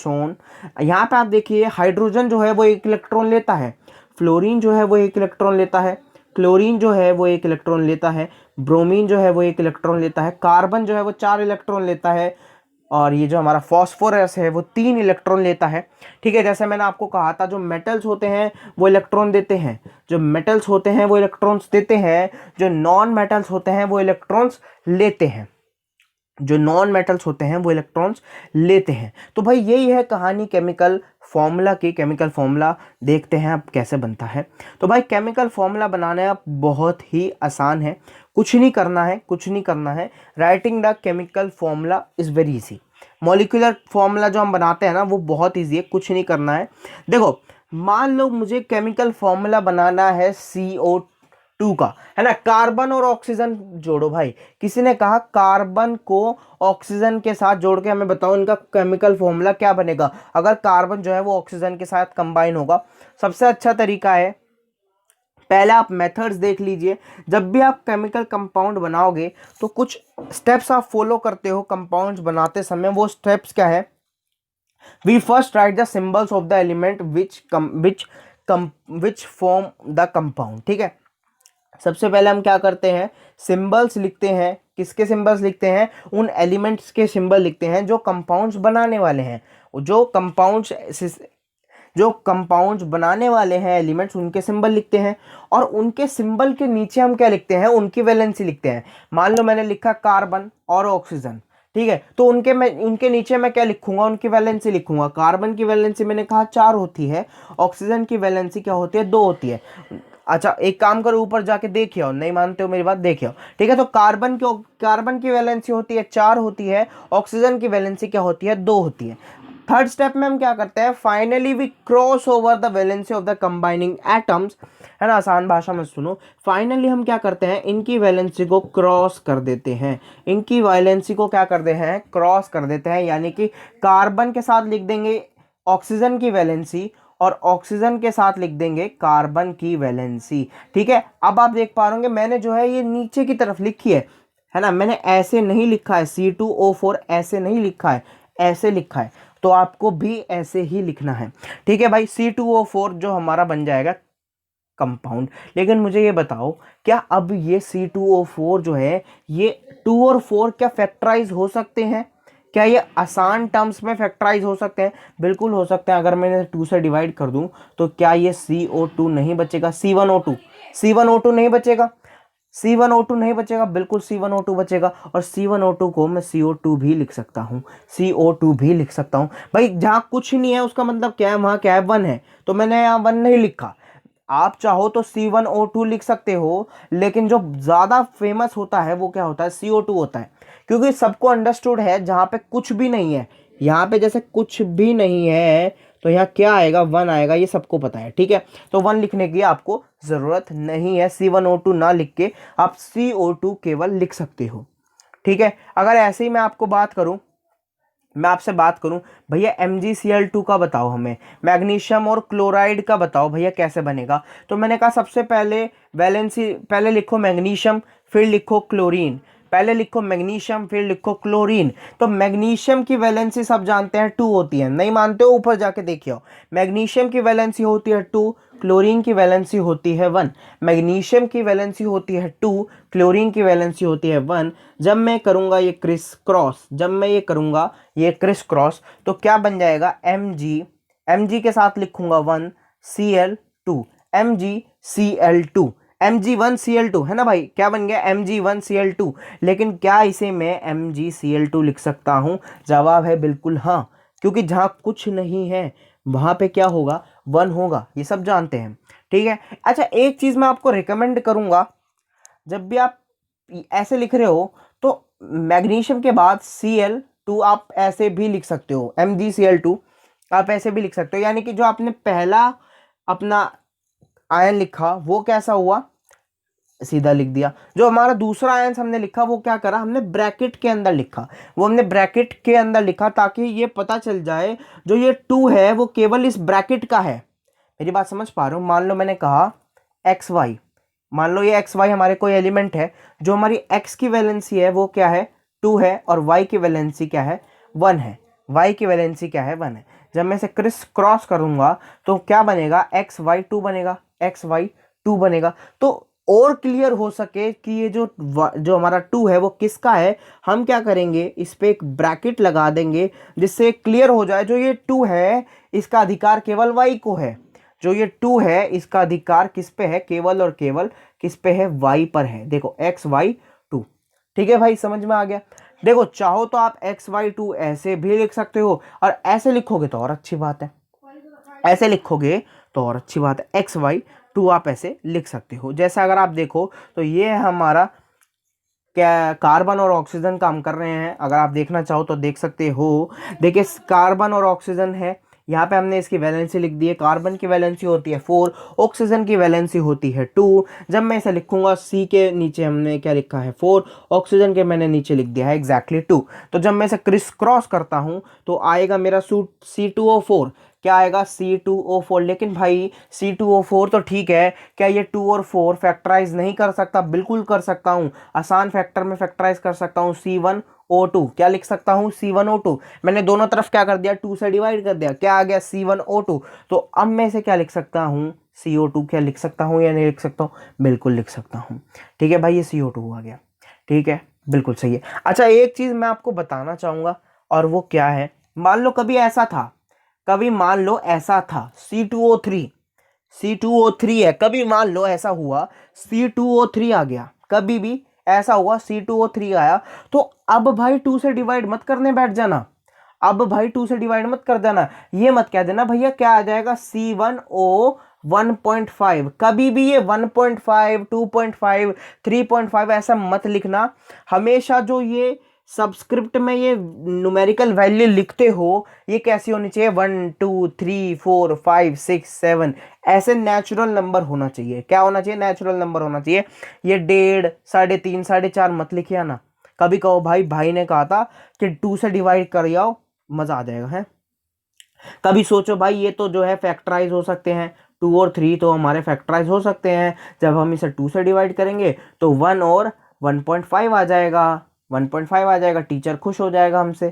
Speaker 1: यहाँ पे आप देखिए, हाइड्रोजन जो है वो 1 इलेक्ट्रॉन लेता है, फ्लोरीन जो है वो 1 इलेक्ट्रॉन लेता है, क्लोरीन जो है वो 1 इलेक्ट्रॉन लेता है, ब्रोमीन जो है वो 1 इलेक्ट्रॉन लेता है, कार्बन जो है वो 4 इलेक्ट्रॉन लेता है, और ये जो हमारा फॉस्फोरस है वो 3 इलेक्ट्रॉन लेता है। ठीक है, जैसे मैंने आपको कहा था, जो मेटल्स होते हैं वो इलेक्ट्रॉन देते हैं, जो मेटल्स होते हैं वो इलेक्ट्रॉन्स देते हैं, जो नॉन मेटल्स होते हैं वो इलेक्ट्रॉन्स लेते हैं, जो नॉन मेटल्स होते हैं वो इलेक्ट्रॉन्स लेते हैं। तो भाई यही है कहानी केमिकल फॉर्मूला की। केमिकल फॉर्मूला देखते हैं अब कैसे बनता है। तो भाई केमिकल फॉर्मूला बनाना अब बहुत ही आसान है, कुछ नहीं करना है। Writing the chemical formula is very easy. Molecular formula जो हम बनाते हैं ना वो बहुत ईजी है, कुछ नहीं करना है। देखो, मान लो मुझे केमिकल फॉर्मूला बनाना है CO2 का, है ना, कार्बन और ऑक्सीजन जोड़ो भाई। किसी ने कहा कार्बन को ऑक्सीजन के साथ जोड़ के हमें बताओ इनका केमिकल फॉर्मूला क्या बनेगा। अगर कार्बन जो है वो ऑक्सीजन के साथ कंबाइन होगा, सबसे अच्छा तरीका है, पहले आप मेथड्स देख लीजिए। जब भी आप केमिकल कंपाउंड बनाओगे तो कुछ स्टेप्स आप फॉलो करते हो कंपाउंड्स बनाते समय। वो स्टेप्स क्या है? We first write the symbols of the element which form the compound. ठीक है, सबसे पहले हम क्या करते हैं? सिंबल्स लिखते हैं। किसके सिंबल्स लिखते हैं? उन एलिमेंट्स के सिंबल लिखते हैं जो कंपाउंड्स बनाने वाले हैं। जो कंपाउंड्स बनाने वाले हैं एलिमेंट्स, उनके सिंबल लिखते हैं। और उनके सिंबल के नीचे हम क्या लिखते हैं? उनकी वैलेंसी लिखते हैं। मान लो मैंने लिखा कार्बन और ऑक्सीजन, ठीक है, तो उनके नीचे मैं क्या लिखूंगा? उनकी वैलेंसी लिखूंगा। कार्बन की वैलेंसी मैंने कहा 4 होती है, ऑक्सीजन की वैलेंसी क्या होती है? 2 होती है। अच्छा, एक काम करो, ऊपर जाके देखिए, और नहीं मानते हो मेरी बात, देखिए, ठीक है। तो कार्बन की वैलेंसी होती है 4 होती है, ऑक्सीजन की वैलेंसी क्या होती है? 2 होती है। थर्ड स्टेप में हम क्या करते हैं? Finally we cross over the valency of the combining atoms, है ना, आसान भाषा में सुनो। फाइनली हम क्या करते हैं? इनकी वैलेंसी को क्रॉस कर देते हैं। इनकी वैलेंसी को क्या कर देते हैं? क्रॉस कर देते हैं, यानी कि कार्बन के साथ लिख देंगे ऑक्सीजन की वैलेंसी और ऑक्सीजन के साथ लिख देंगे कार्बन की वैलेंसी। ठीक है, अब आप देख पा रहे होंगे मैंने जो है ये नीचे की तरफ लिखी है ना, मैंने ऐसे नहीं लिखा है, C2O4 ऐसे नहीं लिखा है, ऐसे लिखा है। तो आपको भी ऐसे ही लिखना है। ठीक है भाई, C2O4 जो हमारा बन जाएगा कंपाउंड। लेकिन मुझे ये बताओ, क्या अब ये C2O4 जो है, ये 2 और 4 क्या फैक्टराइज हो सकते हैं? क्या ये आसान टर्म्स में फैक्टराइज हो सकते हैं? बिल्कुल हो सकते हैं। अगर मैं 2 से डिवाइड कर दूं तो क्या ये CO2 नहीं बचेगा? C1O2 नहीं बचेगा, C1O2 नहीं बचेगा, बिल्कुल C1O2 बचेगा। और C1O2 को मैं CO2 भी लिख सकता हूँ, CO2 भी लिख सकता हूँ। भाई जहाँ कुछ नहीं है उसका मतलब क्या है? वहाँ क्या है? 1 है, तो मैंने यहाँ 1 नहीं लिखा। आप चाहो तो C1O2 लिख सकते हो, लेकिन जो ज़्यादा फेमस होता है वो क्या होता है? CO2 होता है, क्योंकि सबको अंडरस्टूड है जहाँ पे कुछ भी नहीं है यहाँ पे जैसे कुछ भी नहीं है तो यहाँ क्या आएगा, 1 आएगा, ये सबको पता है, ठीक है। तो 1 लिखने की आपको ज़रूरत नहीं है, C1O2 ना लिख के आप CO2 केवल लिख सकते हो, ठीक है। अगर ऐसे ही मैं आपसे बात करूं भैया MgCl2 का बताओ, हमें मैग्नीशियम और क्लोराइड का बताओ भैया कैसे बनेगा। तो मैंने कहा सबसे पहले वैलेंसी, पहले लिखो मैग्नीशियम फिर लिखो क्लोरीन, पहले लिखो मैग्नीशियम फिर लिखो क्लोरीन। तो मैग्नीशियम की वैलेंसी सब जानते हैं 2 होती है, नहीं मानते हो ऊपर जाके देखिए, मैग्नीशियम की वैलेंसी होती है 2, क्लोरीन की वैलेंसी होती है 1। मैग्नीशियम की वैलेंसी होती है 2, क्लोरीन की वैलेंसी होती है 1। जब मैं करूंगा ये क्रिस क्रॉस, जब मैं ये करूंगा ये क्रिस क्रॉस, तो क्या बन जाएगा Mg के साथ लिखूंगा 1 Cl2, MgCl2, Mg1Cl2 है ना भाई, क्या बन गया Mg1Cl2। लेकिन क्या इसे मैं MgCl2 लिख सकता हूं? जवाब है बिल्कुल हाँ, क्योंकि जहां कुछ नहीं है वहां पे क्या होगा, 1 होगा, ये सब जानते हैं, ठीक है। अच्छा एक चीज मैं आपको रिकमेंड करूंगा, जब भी आप ऐसे लिख रहे हो तो मैग्नीशियम के बाद Cl2 आप ऐसे भी लिख सकते हो, MgCl2 आप ऐसे भी लिख सकते हो, यानी कि जो आपने पहला अपना आयन लिखा वो कैसा हुआ, सीधा लिख दिया। जो हमारा दूसरा आयन हमने लिखा वो क्या करा, हमने ब्रैकेट के अंदर लिखा, वो हमने ब्रैकेट के अंदर लिखा ताकि ये पता चल जाए जो ये 2 है वो केवल इस ब्रैकेट का है। मेरी बात समझ पा रहे हो? मान लो मैंने कहा XY, मान लो ये XY हमारे कोई एलिमेंट है, जो हमारी X की वैलेंसी है वो क्या है, 2 है, और Y की वैलेंसी क्या है, 1 है, Y की वैलेंसी क्या है, 1 है। जब मैं इसे क्रिस क्रॉस करूंगा तो क्या बनेगा, XY2 बनेगा, XY2 बनेगा। तो और क्लियर हो सके कि ये जो हमारा 2 है वो किसका है, हम क्या करेंगे, इस पे एक ब्रैकेट लगा देंगे जिससे क्लियर हो जाए जो ये 2 है इसका अधिकार केवल Y को है, जो ये 2 है इसका अधिकार किस पे है, केवल और केवल किस पे है, Y पर है। देखो XY2, ठीक है भाई, समझ में आ गया। देखो चाहो तो आप XY2 ऐसे भी लिख सकते हो, और ऐसे लिखोगे तो और अच्छी बात है, ऐसे लिखोगे तो और अच्छी बात है, XY2 आप ऐसे लिख सकते हो। जैसे अगर आप देखो तो ये हमारा क्या कार्बन और ऑक्सीजन काम कर रहे हैं, अगर आप देखना चाहो तो देख सकते हो। देखिए कार्बन और ऑक्सीजन है, यहाँ पे हमने इसकी वैलेंसी लिख दी है, कार्बन की वैलेंसी होती है 4, ऑक्सीजन की वैलेंसी होती है 2। जब मैं इसे लिखूंगा C के नीचे हमने क्या लिखा है 4, ऑक्सीजन के मैंने नीचे लिख दिया है एग्जैक्टली 2। तो जब मैं इसे क्रिस क्रॉस करता हूं तो आएगा मेरा C2O4, क्या आएगा C2O4। लेकिन भाई C2O4 तो ठीक है, क्या ये 2 और 4 फैक्टराइज नहीं कर सकता? बिल्कुल कर सकता हूं, आसान फैक्टर में फैक्टराइज कर सकता हूं, C1O2, क्या लिख सकता हूं, C1O2। मैंने दोनों तरफ क्या कर दिया, 2 से डिवाइड कर दिया, क्या आ गया C1O2। तो अब मैं इसे क्या लिख सकता हूं, CO2, क्या लिख सकता हूं या नहीं लिख सकता हूं, बिल्कुल लिख सकता हूं, ठीक है भाई, ये CO2 आ गया, ठीक है, बिल्कुल सही है। अच्छा एक चीज मैं आपको बताना चाहूंगा, और वो क्या है, मान लो कभी ऐसा था, कभी मान लो ऐसा था C2O3 है, कभी मान लो ऐसा हुआ C2O3 आ गया, कभी भी ऐसा हुआ C2O3 आया, तो अब भाई 2 से डिवाइड मत करने बैठ जाना, अब भाई 2 से डिवाइड मत कर देना, ये मत कह देना भैया क्या आ जाएगा C1O 1.5, कभी भी ये 1.5 2.5 3.5 ऐसा मत लिखना। हमेशा जो ये सबस्क्रिप्ट में ये न्यूमेरिकल वैल्यू लिखते हो ये कैसी होनी चाहिए, 1 2 3 4 5 6 7 ऐसे नेचुरल नंबर होना चाहिए। क्या होना चाहिए, नेचुरल नंबर होना चाहिए। ये 1.5 3.5 4.5 मत लिखिए ना। कभी कहो भाई ने कहा था कि 2 से डिवाइड कर जाओ मजा आ जाएगा है। कभी सोचो भाई ये तो जो है फैक्टराइज हो सकते हैं, 2 और 3 तो हमारे फैक्टराइज हो सकते हैं, जब हम इसे 2 से डिवाइड करेंगे तो 1 और 1.5 आ जाएगा, 1.5 आ जाएगा, टीचर खुश हो जाएगा हमसे,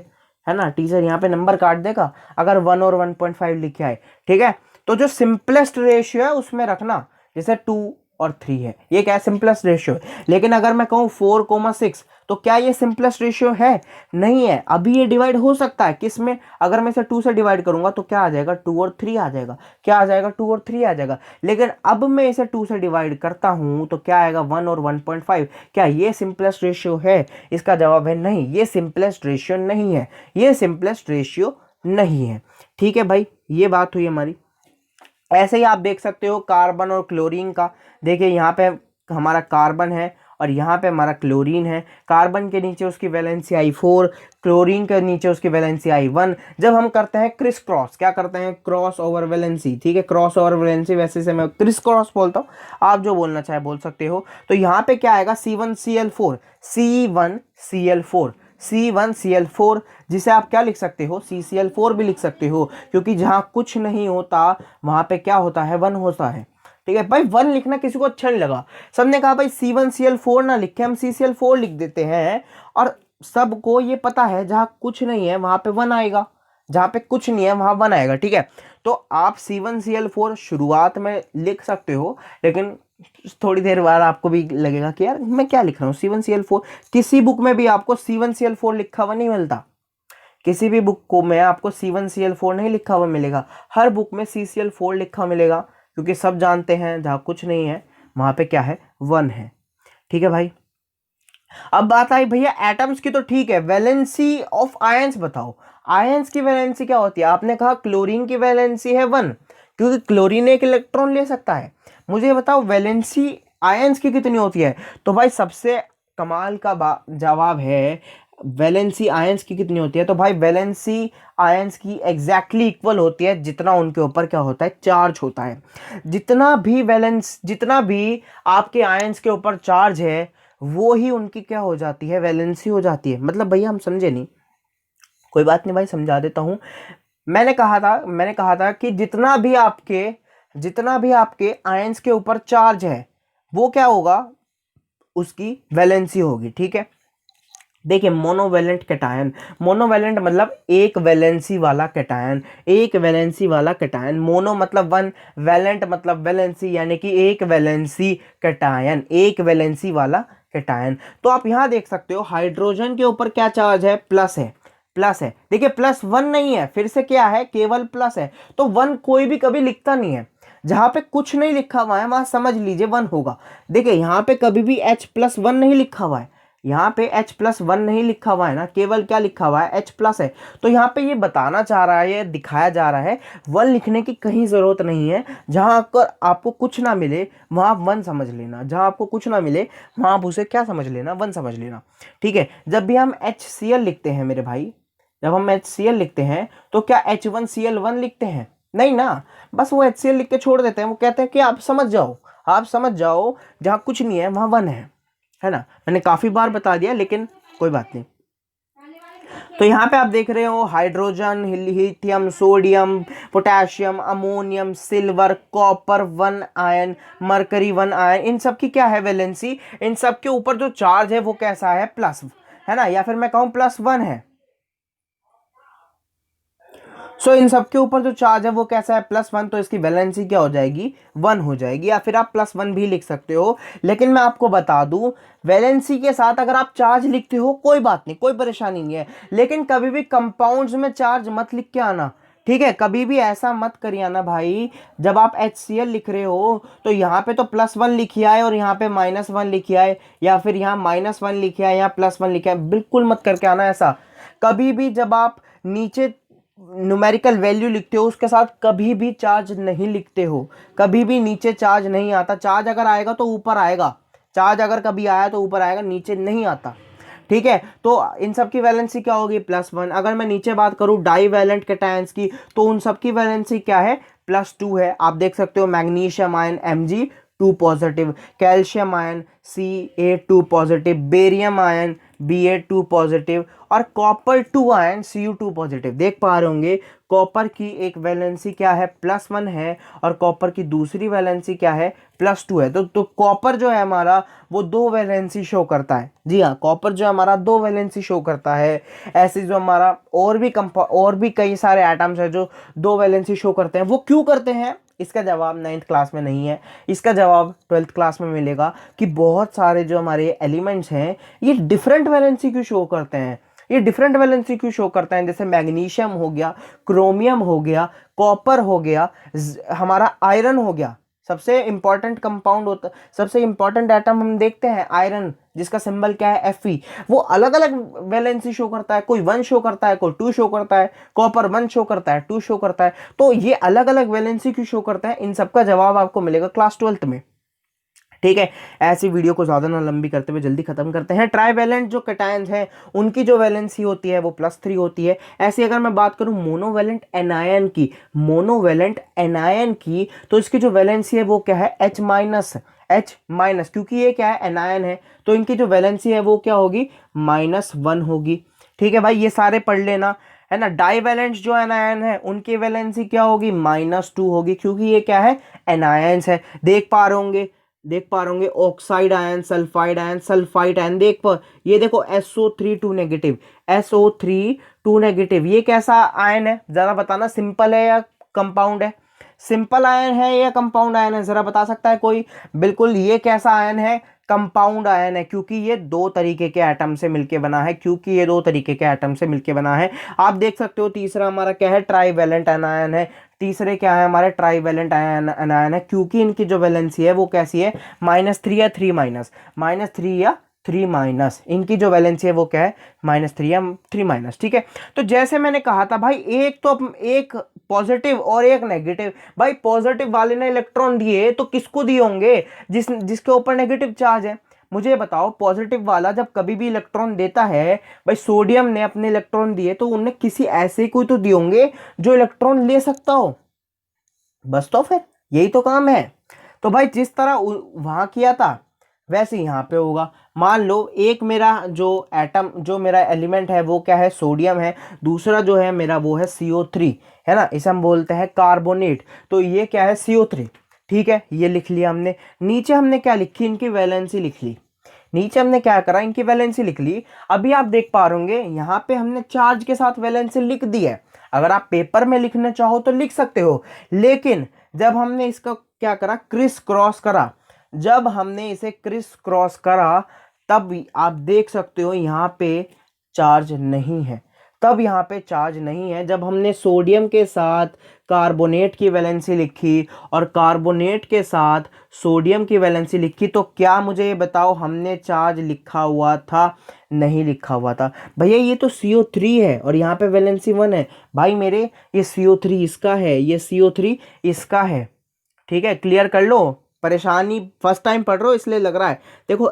Speaker 1: है ना, टीचर यहाँ पे नंबर काट देगा अगर 1 और 1.5 लिखे आए, ठीक है। तो जो सिंपलेस्ट रेशियो है उसमें रखना, जैसे 2 और 3 है, ये क्या है, सिंपलेस्ट रेशियो है। लेकिन अगर मैं कहूँ 4,6 तो क्या ये सिंपलेस्ट रेशियो है, नहीं है। अभी ये डिवाइड हो सकता है किस में, अगर मैं इसे 2 से डिवाइड करूंगा तो क्या आ जाएगा, 2 और 3 आ जाएगा, क्या आ जाएगा, 2 और 3 आ जाएगा। लेकिन अब मैं इसे 2 से डिवाइड करता हूं तो क्या आएगा, 1 और 1.5। क्या ये सिंपलेस्ट रेशियो है, इसका जवाब है नहीं, ये सिंपलेस्ट रेशियो नहीं है, ये सिंपलेस्ट रेशियो नहीं है, ठीक है भाई, ये बात हुई हमारी। ऐसे ही आप देख सकते हो कार्बन और क्लोरीन का, देखिए यहाँ पे हमारा कार्बन है और यहाँ पे हमारा क्लोरीन है। कार्बन के नीचे उसकी वैलेंसी आई 4, क्लोरीन के नीचे उसकी वैलेंसी आई 1। जब हम करते हैं क्रिस क्रॉस, क्या करते हैं, क्रॉस ओवर वैलेंसी, ठीक है, क्रॉस ओवर वैलेंसी, वैसे से मैं क्रिस क्रॉस बोलता हूँ, आप जो बोलना चाहे बोल सकते हो। तो यहाँ पे क्या आएगा, C1Cl4, C1Cl4, C1Cl4, जिसे आप क्या लिख सकते हो, CCl4 भी लिख सकते हो, क्योंकि जहाँ कुछ नहीं होता वहाँ पे क्या होता है, 1 होता है। ठीक है भाई, 1 लिखना किसी को अच्छा नहीं लगा, सबने कहा भाई C1Cl4 ना लिखे, हम CCl4 लिख देते हैं। और सबको ये पता है जहाँ कुछ नहीं है वहाँ पे 1 आएगा, जहाँ पे कुछ नहीं है वहाँ 1 आएगा। ठीक है, तो आप C1Cl4 शुरुआत में लिख सकते हो, लेकिन थोड़ी देर बाद आपको भी लगेगा कि यार मैं क्या लिख रहा हूँ, C1Cl4। किसी बुक में भी आपको C1Cl4 लिखा हुआ नहीं मिलता, किसी भी बुक को में आपको C1Cl4 नहीं लिखा हुआ मिलेगा, हर बुक में CCl4 लिखा मिलेगा, क्योंकि सब जानते हैं जहाँ कुछ नहीं है वहाँ पे क्या है, 1 है। ठीक है भाई, अब बात आई भैया एटम्स की, तो ठीक है, वैलेंसी ऑफ आयंस बताओ, आयंस की वैलेंसी क्या होती है। आपने कहा क्लोरीन की वैलेंसी है 1, क्योंकि क्लोरीन एक इलेक्ट्रॉन ले सकता है। मुझे बताओ वैलेंसी आयंस की कितनी होती है। तो भाई सबसे कमाल का जवाब है, वैलेंसी आयंस की कितनी होती है। तो भाई वैलेंसी आयंस की एग्जैक्टली इक्वल होती है जितना उनके ऊपर क्या होता है, चार्ज होता है। जितना भी आपके आयंस के ऊपर चार्ज है वो ही उनकी क्या हो जाती है, वैलेंसी हो जाती है। मतलब भैया हम समझे नहीं, कोई बात नहीं भाई, समझा देता हूं। मैंने कहा था कि जितना भी आपके आयंस के ऊपर चार्ज है वो क्या होगा, उसकी वैलेंसी होगी। ठीक है, देखिए मोनोवैलेंट कैटायन, मोनोवैलेंट मतलब एक वैलेंसी वाला कैटायन, एक वैलेंसी वाला कैटायन, मोनो मतलब 1, वैलेंट मतलब वैलेंसी, यानी कि एक वैलेंसी कैटायन, एक वैलेंसी वाला कैटायन। तो आप यहां देख सकते हो हाइड्रोजन के ऊपर क्या चार्ज है, प्लस है, प्लस है। देखिए प्लस 1 नहीं है, फिर से क्या है, केवल प्लस है। तो 1 कोई भी कभी लिखता नहीं है, जहां पे कुछ नहीं लिखा हुआ है वहां समझ लीजिए 1 होगा। देखिए यहां पे कभी भी H+1 नहीं लिखा हुआ है, यहाँ पे H+1 नहीं लिखा हुआ है ना, केवल क्या लिखा हुआ है, H+ है। तो यहाँ पे ये बताना चाह रहा है, ये दिखाया जा रहा है 1 लिखने की कहीं ज़रूरत नहीं है। जहाँ अगर आपको कुछ ना मिले वहाँ 1 समझ लेना, जहाँ आपको कुछ ना मिले वहाँ आप उसे क्या समझ लेना, 1 समझ लेना। ठीक है, जब भी हम HCl लिखते हैं मेरे भाई, जब हम HCl लिखते हैं तो क्या H1Cl1 लिखते हैं, नहीं ना, बस वो HCl लिख के छोड़ देते हैं। वो कहते हैं कि आप समझ जाओ, आप समझ जाओ, जहाँ कुछ नहीं है वहाँ 1 है ना। मैंने काफी बार बता दिया लेकिन कोई बात नहीं। तो यहाँ पे आप देख रहे हो hydrogen, lithium, sodium, potassium, ammonium, silver, copper 1 ion, mercury 1 ion, इन सब की क्या है वैलेंसी, इन सब के ऊपर जो चार्ज है वो कैसा है, प्लस है ना, या फिर मैं कहूँ +1 है। सो इन सब के ऊपर जो चार्ज है वो कैसा है, +1, तो इसकी वैलेंसी क्या हो जाएगी, 1 हो जाएगी, या फिर आप +1 भी लिख सकते हो। लेकिन मैं आपको बता दूं, वैलेंसी के साथ अगर आप चार्ज लिखते हो कोई बात नहीं, कोई परेशानी नहीं है, लेकिन कभी भी कंपाउंड्स में चार्ज मत लिख के आना। ठीक है, कभी भी ऐसा मत करिए ना भाई, जब आप HCl लिख रहे हो तो यहाँ पे तो +1 लिखिए आए और यहाँ पे -1 लिखिए आए, या फिर यहाँ -1 लिखिए आए, यहाँ +1 लिखे आए, बिल्कुल मत करके आना ऐसा। कभी भी जब आप नीचे न्यूमेरिकल वैल्यू लिखते हो उसके साथ कभी भी चार्ज नहीं लिखते हो, कभी भी नीचे चार्ज नहीं आता। चार्ज अगर आएगा तो ऊपर आएगा, चार्ज अगर कभी आया तो ऊपर आएगा, नीचे नहीं आता। ठीक है, तो इन सब की वैलेंसी क्या होगी, +1। अगर मैं नीचे बात करूं डाई वैलेंट कैटायंस की, तो उन सब की वैलेंसी क्या है, +2 है। आप देख सकते हो magnesium ion Mg2 positive, calcium ion Ca2 positive, barium ion Ba2 positive, और कॉपर 2 आयन Cu2 पॉजिटिव। देख पा रहे होंगे कॉपर की एक वैलेंसी क्या है, +1 है, और कॉपर की दूसरी वैलेंसी क्या है, +2 है। तो कॉपर जो है हमारा वो 2 वैलेंसी शो करता है। जी हाँ, कॉपर जो हमारा 2 वैलेंसी शो करता है। ऐसे जो हमारा और भी कई सारे एटम्स है जो 2 वैलेंसी शो करते हैं। वो क्यों करते हैं, इसका जवाब 9th क्लास में नहीं है, इसका जवाब 12th क्लास में मिलेगा, कि बहुत सारे जो हमारे एलिमेंट्स हैं ये डिफरेंट वैलेंसी क्यों शो करते हैं, ये डिफरेंट वैलेंसी क्यों शो करते हैं। जैसे मैग्नीशियम हो गया, क्रोमियम हो गया, कॉपर हो गया, हमारा आयरन हो गया। सबसे इंपॉर्टेंट कंपाउंड होता, सबसे इंपॉर्टेंट एटम हम देखते हैं आयरन, जिसका सिंबल क्या है, Fe। वो अलग अलग वैलेंसी शो करता है, कोई 1 शो करता है, कोई 2 शो करता है, कॉपर 1 शो करता है, 2 शो करता है। तो ये अलग अलग वैलेंसी क्यों शो करते हैं, इन सबका जवाब आपको मिलेगा क्लास 12th में। ठीक है। ऐसी वीडियो को ज़्यादा ना लंबी करते हुए जल्दी खत्म करते हैं। ट्राईवैलेंट जो कैटायंस हैं उनकी जो वैलेंसी होती है वो +3 होती है। ऐसे अगर मैं बात करूं मोनोवैलेंट एनायन की तो इसकी जो वैलेंसी है वो क्या है, H-, क्योंकि ये क्या है, एनायन है, तो इनकी जो वैलेंसी है वो क्या होगी, -1 होगी। ठीक है भाई, ये सारे पढ़ लेना, है ना। डाईवैलेंट जो एनायन है उनकी वैलेंसी क्या होगी, -2 होगी, क्योंकि ये क्या है, एनायंस है। देख पा रहे होंगे ऑक्साइड आयन, सल्फाइड आयन, ये देखो SO3 2 नेगेटिव, SO3 2 नेगेटिव, ये कैसा आयन है जरा बताना, सिंपल है या कंपाउंड है, सिंपल आयन है या कंपाउंड आयन है, जरा बता सकता है कोई। बिल्कुल, ये कैसा आयन है, कंपाउंड आयन है, क्योंकि ये दो तरीके के एटम से मिलके बना है, आप देख सकते हो। तीसरा हमारा क्या है, ट्राईवैलेंट एनायन है। तीसरे क्या है हमारे, ट्राईवैलेंट एनायन है, क्योंकि इनकी जो वैलेंसी है वो कैसी है, -3 या 3 माइनस, -3 या 3 माइनस, इनकी जो वैलेंसी है वो क्या है, -3 या 3 माइनस। ठीक है, तो जैसे मैंने कहा था भाई, एक पॉजिटिव और एक नेगेटिव। भाई पॉजिटिव वाले ने इलेक्ट्रॉन दिए तो किसको दिए होंगे, जिसके ऊपर नेगेटिव चार्ज है। मुझे बताओ, पॉजिटिव वाला जब कभी भी इलेक्ट्रॉन देता है, भाई सोडियम ने अपने इलेक्ट्रॉन दिए तो उन्हें किसी ऐसे कोई तो दिए होंगे जो इलेक्ट्रॉन ले सकता हो, बस तो फिर यही तो काम है। तो भाई जिस तरह वहां किया था वैसे यहाँ पे होगा। मान लो एक मेरा जो मेरा एलिमेंट है वो क्या है, सोडियम है, दूसरा जो है मेरा वो है CO3, है ना, इसे हम बोलते हैं कार्बोनेट, तो ये क्या है, CO3। ठीक है, ये लिख लिया हमने। नीचे हमने क्या लिखी, इनकी वैलेंसी लिख ली। नीचे हमने क्या करा, इनकी वैलेंसी लिख ली। अभी आप देख पा रहे होंगे यहाँ पे हमने चार्ज के साथ वैलेंसी लिख दी है। अगर आप पेपर में लिखना चाहो तो लिख सकते हो, लेकिन जब हमने इसका क्या करा, क्रिस क्रॉस करा, जब हमने इसे क्रिस क्रॉस करा तब आप देख सकते हो यहाँ पे चार्ज नहीं है, जब हमने सोडियम के साथ कार्बोनेट की वैलेंसी लिखी और कार्बोनेट के साथ सोडियम की वैलेंसी लिखी, तो क्या मुझे ये बताओ, हमने चार्ज लिखा हुआ था, नहीं लिखा हुआ था। भैया ये तो CO3 है और यहाँ पे वैलेंसी 1 है। भाई मेरे, ये CO3 इसका है, ये CO3 इसका है। ठीक है, क्लियर कर लो, परेशानी फर्स्ट टाइम पढ़ रहे हो इसलिए लग रहा है। देखो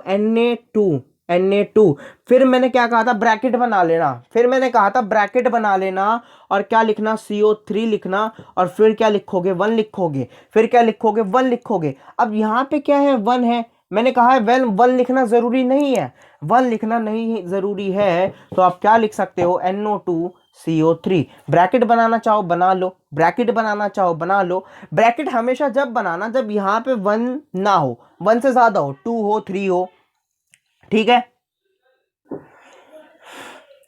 Speaker 1: Na2, फिर मैंने क्या कहा था, ब्रैकेट बना लेना, और क्या लिखना, CO3 लिखना, और फिर क्या लिखोगे, 1 लिखोगे। अब यहाँ पे क्या है, 1 है, मैंने कहा है 1 लिखना जरूरी नहीं है, तो आप क्या लिख सकते हो, NO2CO3। ब्रैकेट बनाना चाहो बना लो, ब्रैकेट हमेशा जब बनाना जब यहाँ पे 1 ना हो, 1 से ज्यादा हो, 2 हो, 3 हो। ठीक है,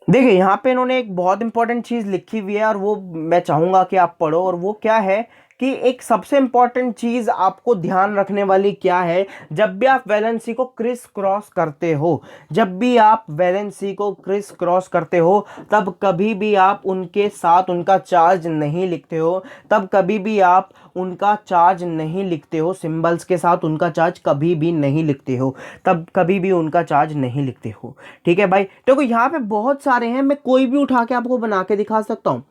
Speaker 1: देखिए यहाँ पे इन्होंने एक बहुत इंपॉर्टेंट चीज लिखी हुई है और वो मैं चाहूंगा कि आप पढ़ो, और वो क्या है कि एक सबसे इंपॉर्टेंट चीज आपको ध्यान रखने वाली क्या है, जब भी आप वैलेंसी को क्रिस क्रॉस करते हो, तब कभी भी आप उनके साथ उनका चार्ज नहीं लिखते हो, सिंबल्स के साथ उनका चार्ज कभी भी नहीं लिखते हो, ठीक है भाई। देखो यहाँ पे बहुत सारे हैं, मैं कोई भी उठा के आपको बना के दिखा सकता हूँ,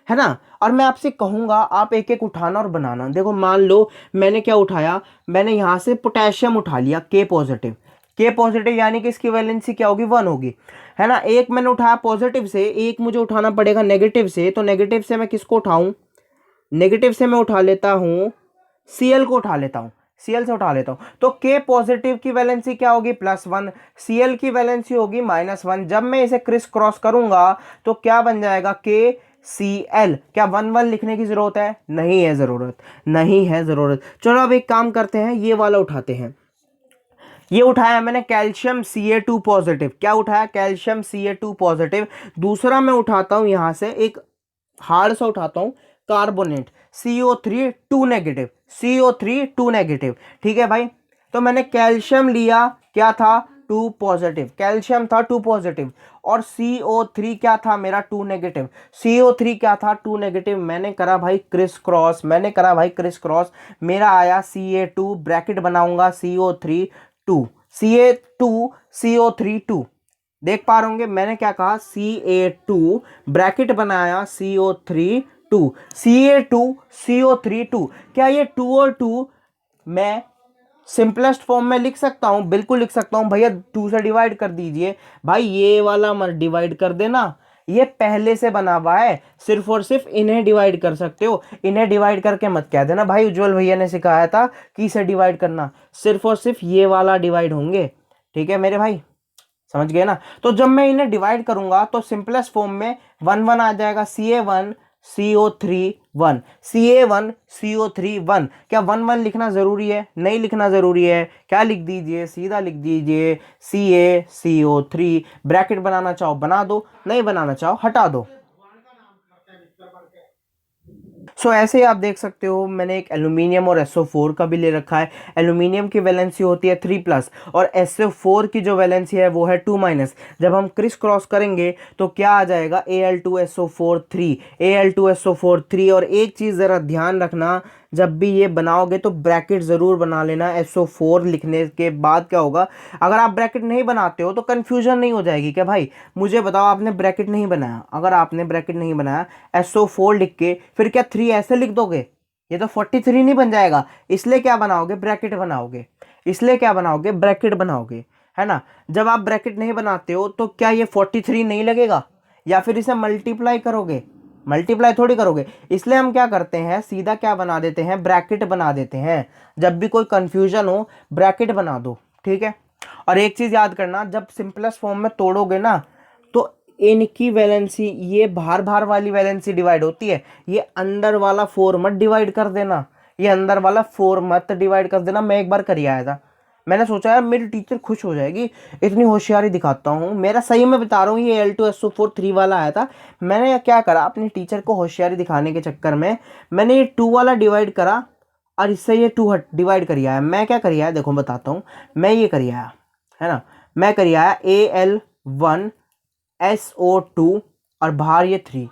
Speaker 1: है ना, और मैं आपसे कहूंगा आप एक एक उठाना और बनाना। देखो मान लो मैंने क्या उठाया, मैंने यहां से पोटेशियम उठा लिया, K पॉजिटिव, यानी कि इसकी वैलेंसी क्या होगी, 1 होगी, है ना। एक मैंने उठाया पॉजिटिव से, एक मुझे उठाना पड़ेगा नेगेटिव से, तो नेगेटिव से मैं किसको उठाऊं, नेगेटिव से मैं उठा लेता हूं Cl को उठा लेता हूं, तो K पॉजिटिव की वैलेंसी क्या होगी, +1, Cl की वैलेंसी होगी -1। जब मैं इसे क्रिस क्रॉस करूंगा तो क्या बन जाएगा, KCl। क्या 1 लिखने की जरूरत है, नहीं है जरूरत। चलो अब एक काम करते हैं, ये वाला उठाते हैं। ये उठाया मैंने कैल्शियम Ca2 पॉजिटिव, क्या उठाया, कैल्शियम Ca2 पॉजिटिव। दूसरा मैं उठाता हूं यहां से एक हार्ड सा उठाता हूं, कार्बोनेट CO3 2 नेगेटिव, ठीक है भाई। तो मैंने कैल्शियम लिया, क्या था, 2 पॉजिटिव, कैल्शियम था 2 पॉजिटिव, और CO3 क्या था मेरा, 2 नेगेटिव। मैंने करा भाई क्रिस क्रॉस, मेरा आया Ca2, ब्रैकेट बनाऊंगा CO3 2, CO3 2, देख पा रहे होंगे मैंने क्या कहा, Ca2 ब्रैकेट बनाया CO3 2, Ca2 CO3 2। क्या ये 2 और 2 मैं सिंपलेस्ट फॉर्म में लिख सकता हूँ, बिल्कुल लिख सकता हूँ भैया, 2 से डिवाइड कर दीजिए। भाई ये वाला मत डिवाइड कर देना, ये पहले से बना हुआ है, सिर्फ और सिर्फ इन्हें डिवाइड कर सकते हो, इन्हें डिवाइड करके मत कह देना भाई उज्जवल भैया ने सिखाया था कि इसे डिवाइड करना, सिर्फ और सिर्फ ये वाला डिवाइड होंगे। ठीक है मेरे भाई, समझ गए ना। तो जब मैं इन्हें डिवाइड करूंगा तो सिंपलेस्ट फॉर्म में 1 1 आ जाएगा, Ca1CO3 1, Ca1CO3 1। क्या 1 1 लिखना जरूरी है? नहीं लिखना जरूरी है। क्या लिख दीजिए, सीधा लिख दीजिए CaCO3। ब्रैकेट बनाना चाहो बना दो, नहीं बनाना चाहो हटा दो। ऐसे ही आप देख सकते हो मैंने एक एल्यूमिनियम और SO4 का भी ले रखा है। एल्यूमिनियम की वैलेंसी होती है 3+ और SO4 की जो वैलेंसी है वो है 2-। जब हम क्रिस क्रॉस करेंगे तो क्या आ जाएगा, Al2SO4 3, Al2SO4 3। और एक चीज़ ज़रा ध्यान रखना, जब भी ये बनाओगे तो ब्रैकेट ज़रूर बना लेना। SO4 लिखने के बाद क्या होगा, अगर आप ब्रैकेट नहीं बनाते हो तो कन्फ्यूजन नहीं हो जाएगी क्या भाई, मुझे बताओ आपने ब्रैकेट नहीं बनाया, अगर आपने ब्रैकेट नहीं बनाया SO4 लिख के फिर क्या 3 ऐसे लिख दोगे, ये तो 43 नहीं बन जाएगा। इसलिए क्या बनाओगे, ब्रैकेट बनाओगे, इसलिए क्या बनाओगे, ब्रैकेट बनाओगे, है ना। जब आप ब्रैकेट नहीं बनाते हो तो क्या ये 43 नहीं लगेगा, या फिर इसे मल्टीप्लाई करोगे, मल्टीप्लाई थोड़ी करोगे। इसलिए हम क्या करते हैं, सीधा क्या बना देते हैं, ब्रैकेट बना देते हैं। जब भी कोई कंफ्यूजन हो ब्रैकेट बना दो, ठीक है। और एक चीज याद करना, जब सिंपलेस्ट फॉर्म में तोड़ोगे ना तो इनकी वैलेंसी, ये बाहर बाहर वाली वैलेंसी डिवाइड होती है, ये अंदर वाला 4 मत डिवाइड कर देना, ये अंदर वाला 4 मत डिवाइड कर देना। मैं एक बार कर आया था, मैंने सोचा यार मेरी टीचर खुश हो जाएगी, इतनी होशियारी दिखाता हूँ, मेरा सही में बता रहा हूँ, ये Al2SO4 3 वाला आया था। मैंने क्या करा, अपनी टीचर को होशियारी दिखाने के चक्कर में मैंने ये 2 वाला डिवाइड करा और इससे ये 2 हट डिवाइड कर आया। मैं क्या कर आया देखो बताता हूँ, मैं ये कर आया, है ना, मैं कर आया Al1SO2 और बाहर ये 3।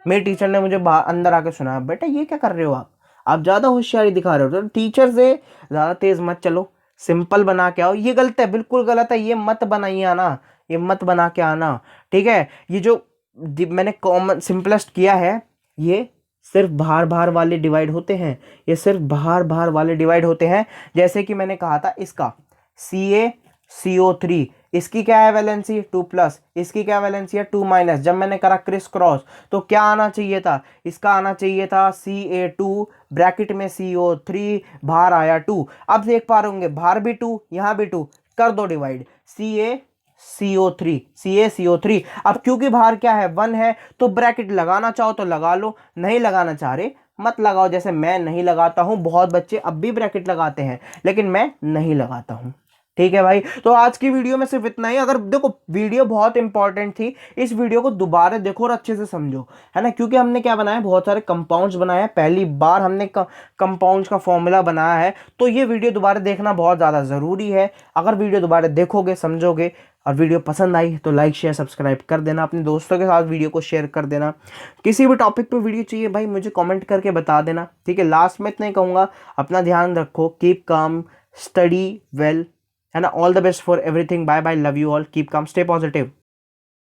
Speaker 1: मेरी टीचर ने मुझे बाहर अंदर आके सुनाया, बेटा ये क्या कर रहे हो आप ज़्यादा होशियारी दिखा रहे हो, तो टीचर से ज़्यादा तेज़ मत चलो, सिंपल बना के आओ। ये गलत है, बिल्कुल गलत है, ये मत बनाइए आना, ये मत बना के आना, ठीक है। ये जो मैंने कॉमन सिंपलेस्ट किया है, ये सिर्फ बाहर बाहर वाले डिवाइड होते हैं, ये सिर्फ बाहर बाहर वाले डिवाइड होते हैं। जैसे कि मैंने कहा था इसका CaCO3, इसकी क्या है वैलेंसी 2+, इसकी क्या वैलेंसी है 2-। जब मैंने करा क्रिस क्रॉस तो क्या आना चाहिए था, इसका आना चाहिए था Ca2 ब्रैकेट में CO3, बाहर आया 2। अब देख पा रहे होंगे बाहर भी 2 यहाँ भी 2, कर दो डिवाइड, CaCO3। अब क्योंकि बाहर क्या है 1 है तो ब्रैकेट लगाना चाहो तो लगा लो, नहीं लगाना चाह रहे मत लगाओ। जैसे मैं नहीं लगाता हूं, बहुत बच्चे अब भी ब्रैकेट लगाते हैं लेकिन मैं नहीं लगाता हूं, ठीक है भाई। तो आज की वीडियो में सिर्फ इतना ही। अगर देखो वीडियो बहुत इंपॉर्टेंट थी, इस वीडियो को दोबारा देखो और अच्छे से समझो, है ना, क्योंकि हमने क्या बनाया, बहुत सारे कंपाउंड्स बनाए हैं, पहली बार हमने कंपाउंड्स का फॉर्मूला बनाया है, तो ये वीडियो दोबारा देखना बहुत ज़्यादा ज़रूरी है। अगर वीडियो दोबारा देखोगे, समझोगे और वीडियो पसंद आई तो लाइक शेयर सब्सक्राइब कर देना, अपने दोस्तों के साथ वीडियो को शेयर कर देना। किसी भी टॉपिक पे वीडियो चाहिए भाई मुझे कमेंट करके बता देना, ठीक है। लास्ट में इतना ही कहूँगा, अपना ध्यान रखो, कीप काम, स्टडी वेल, है ना। All the best for everything, bye bye, love you all, keep calm, stay positive.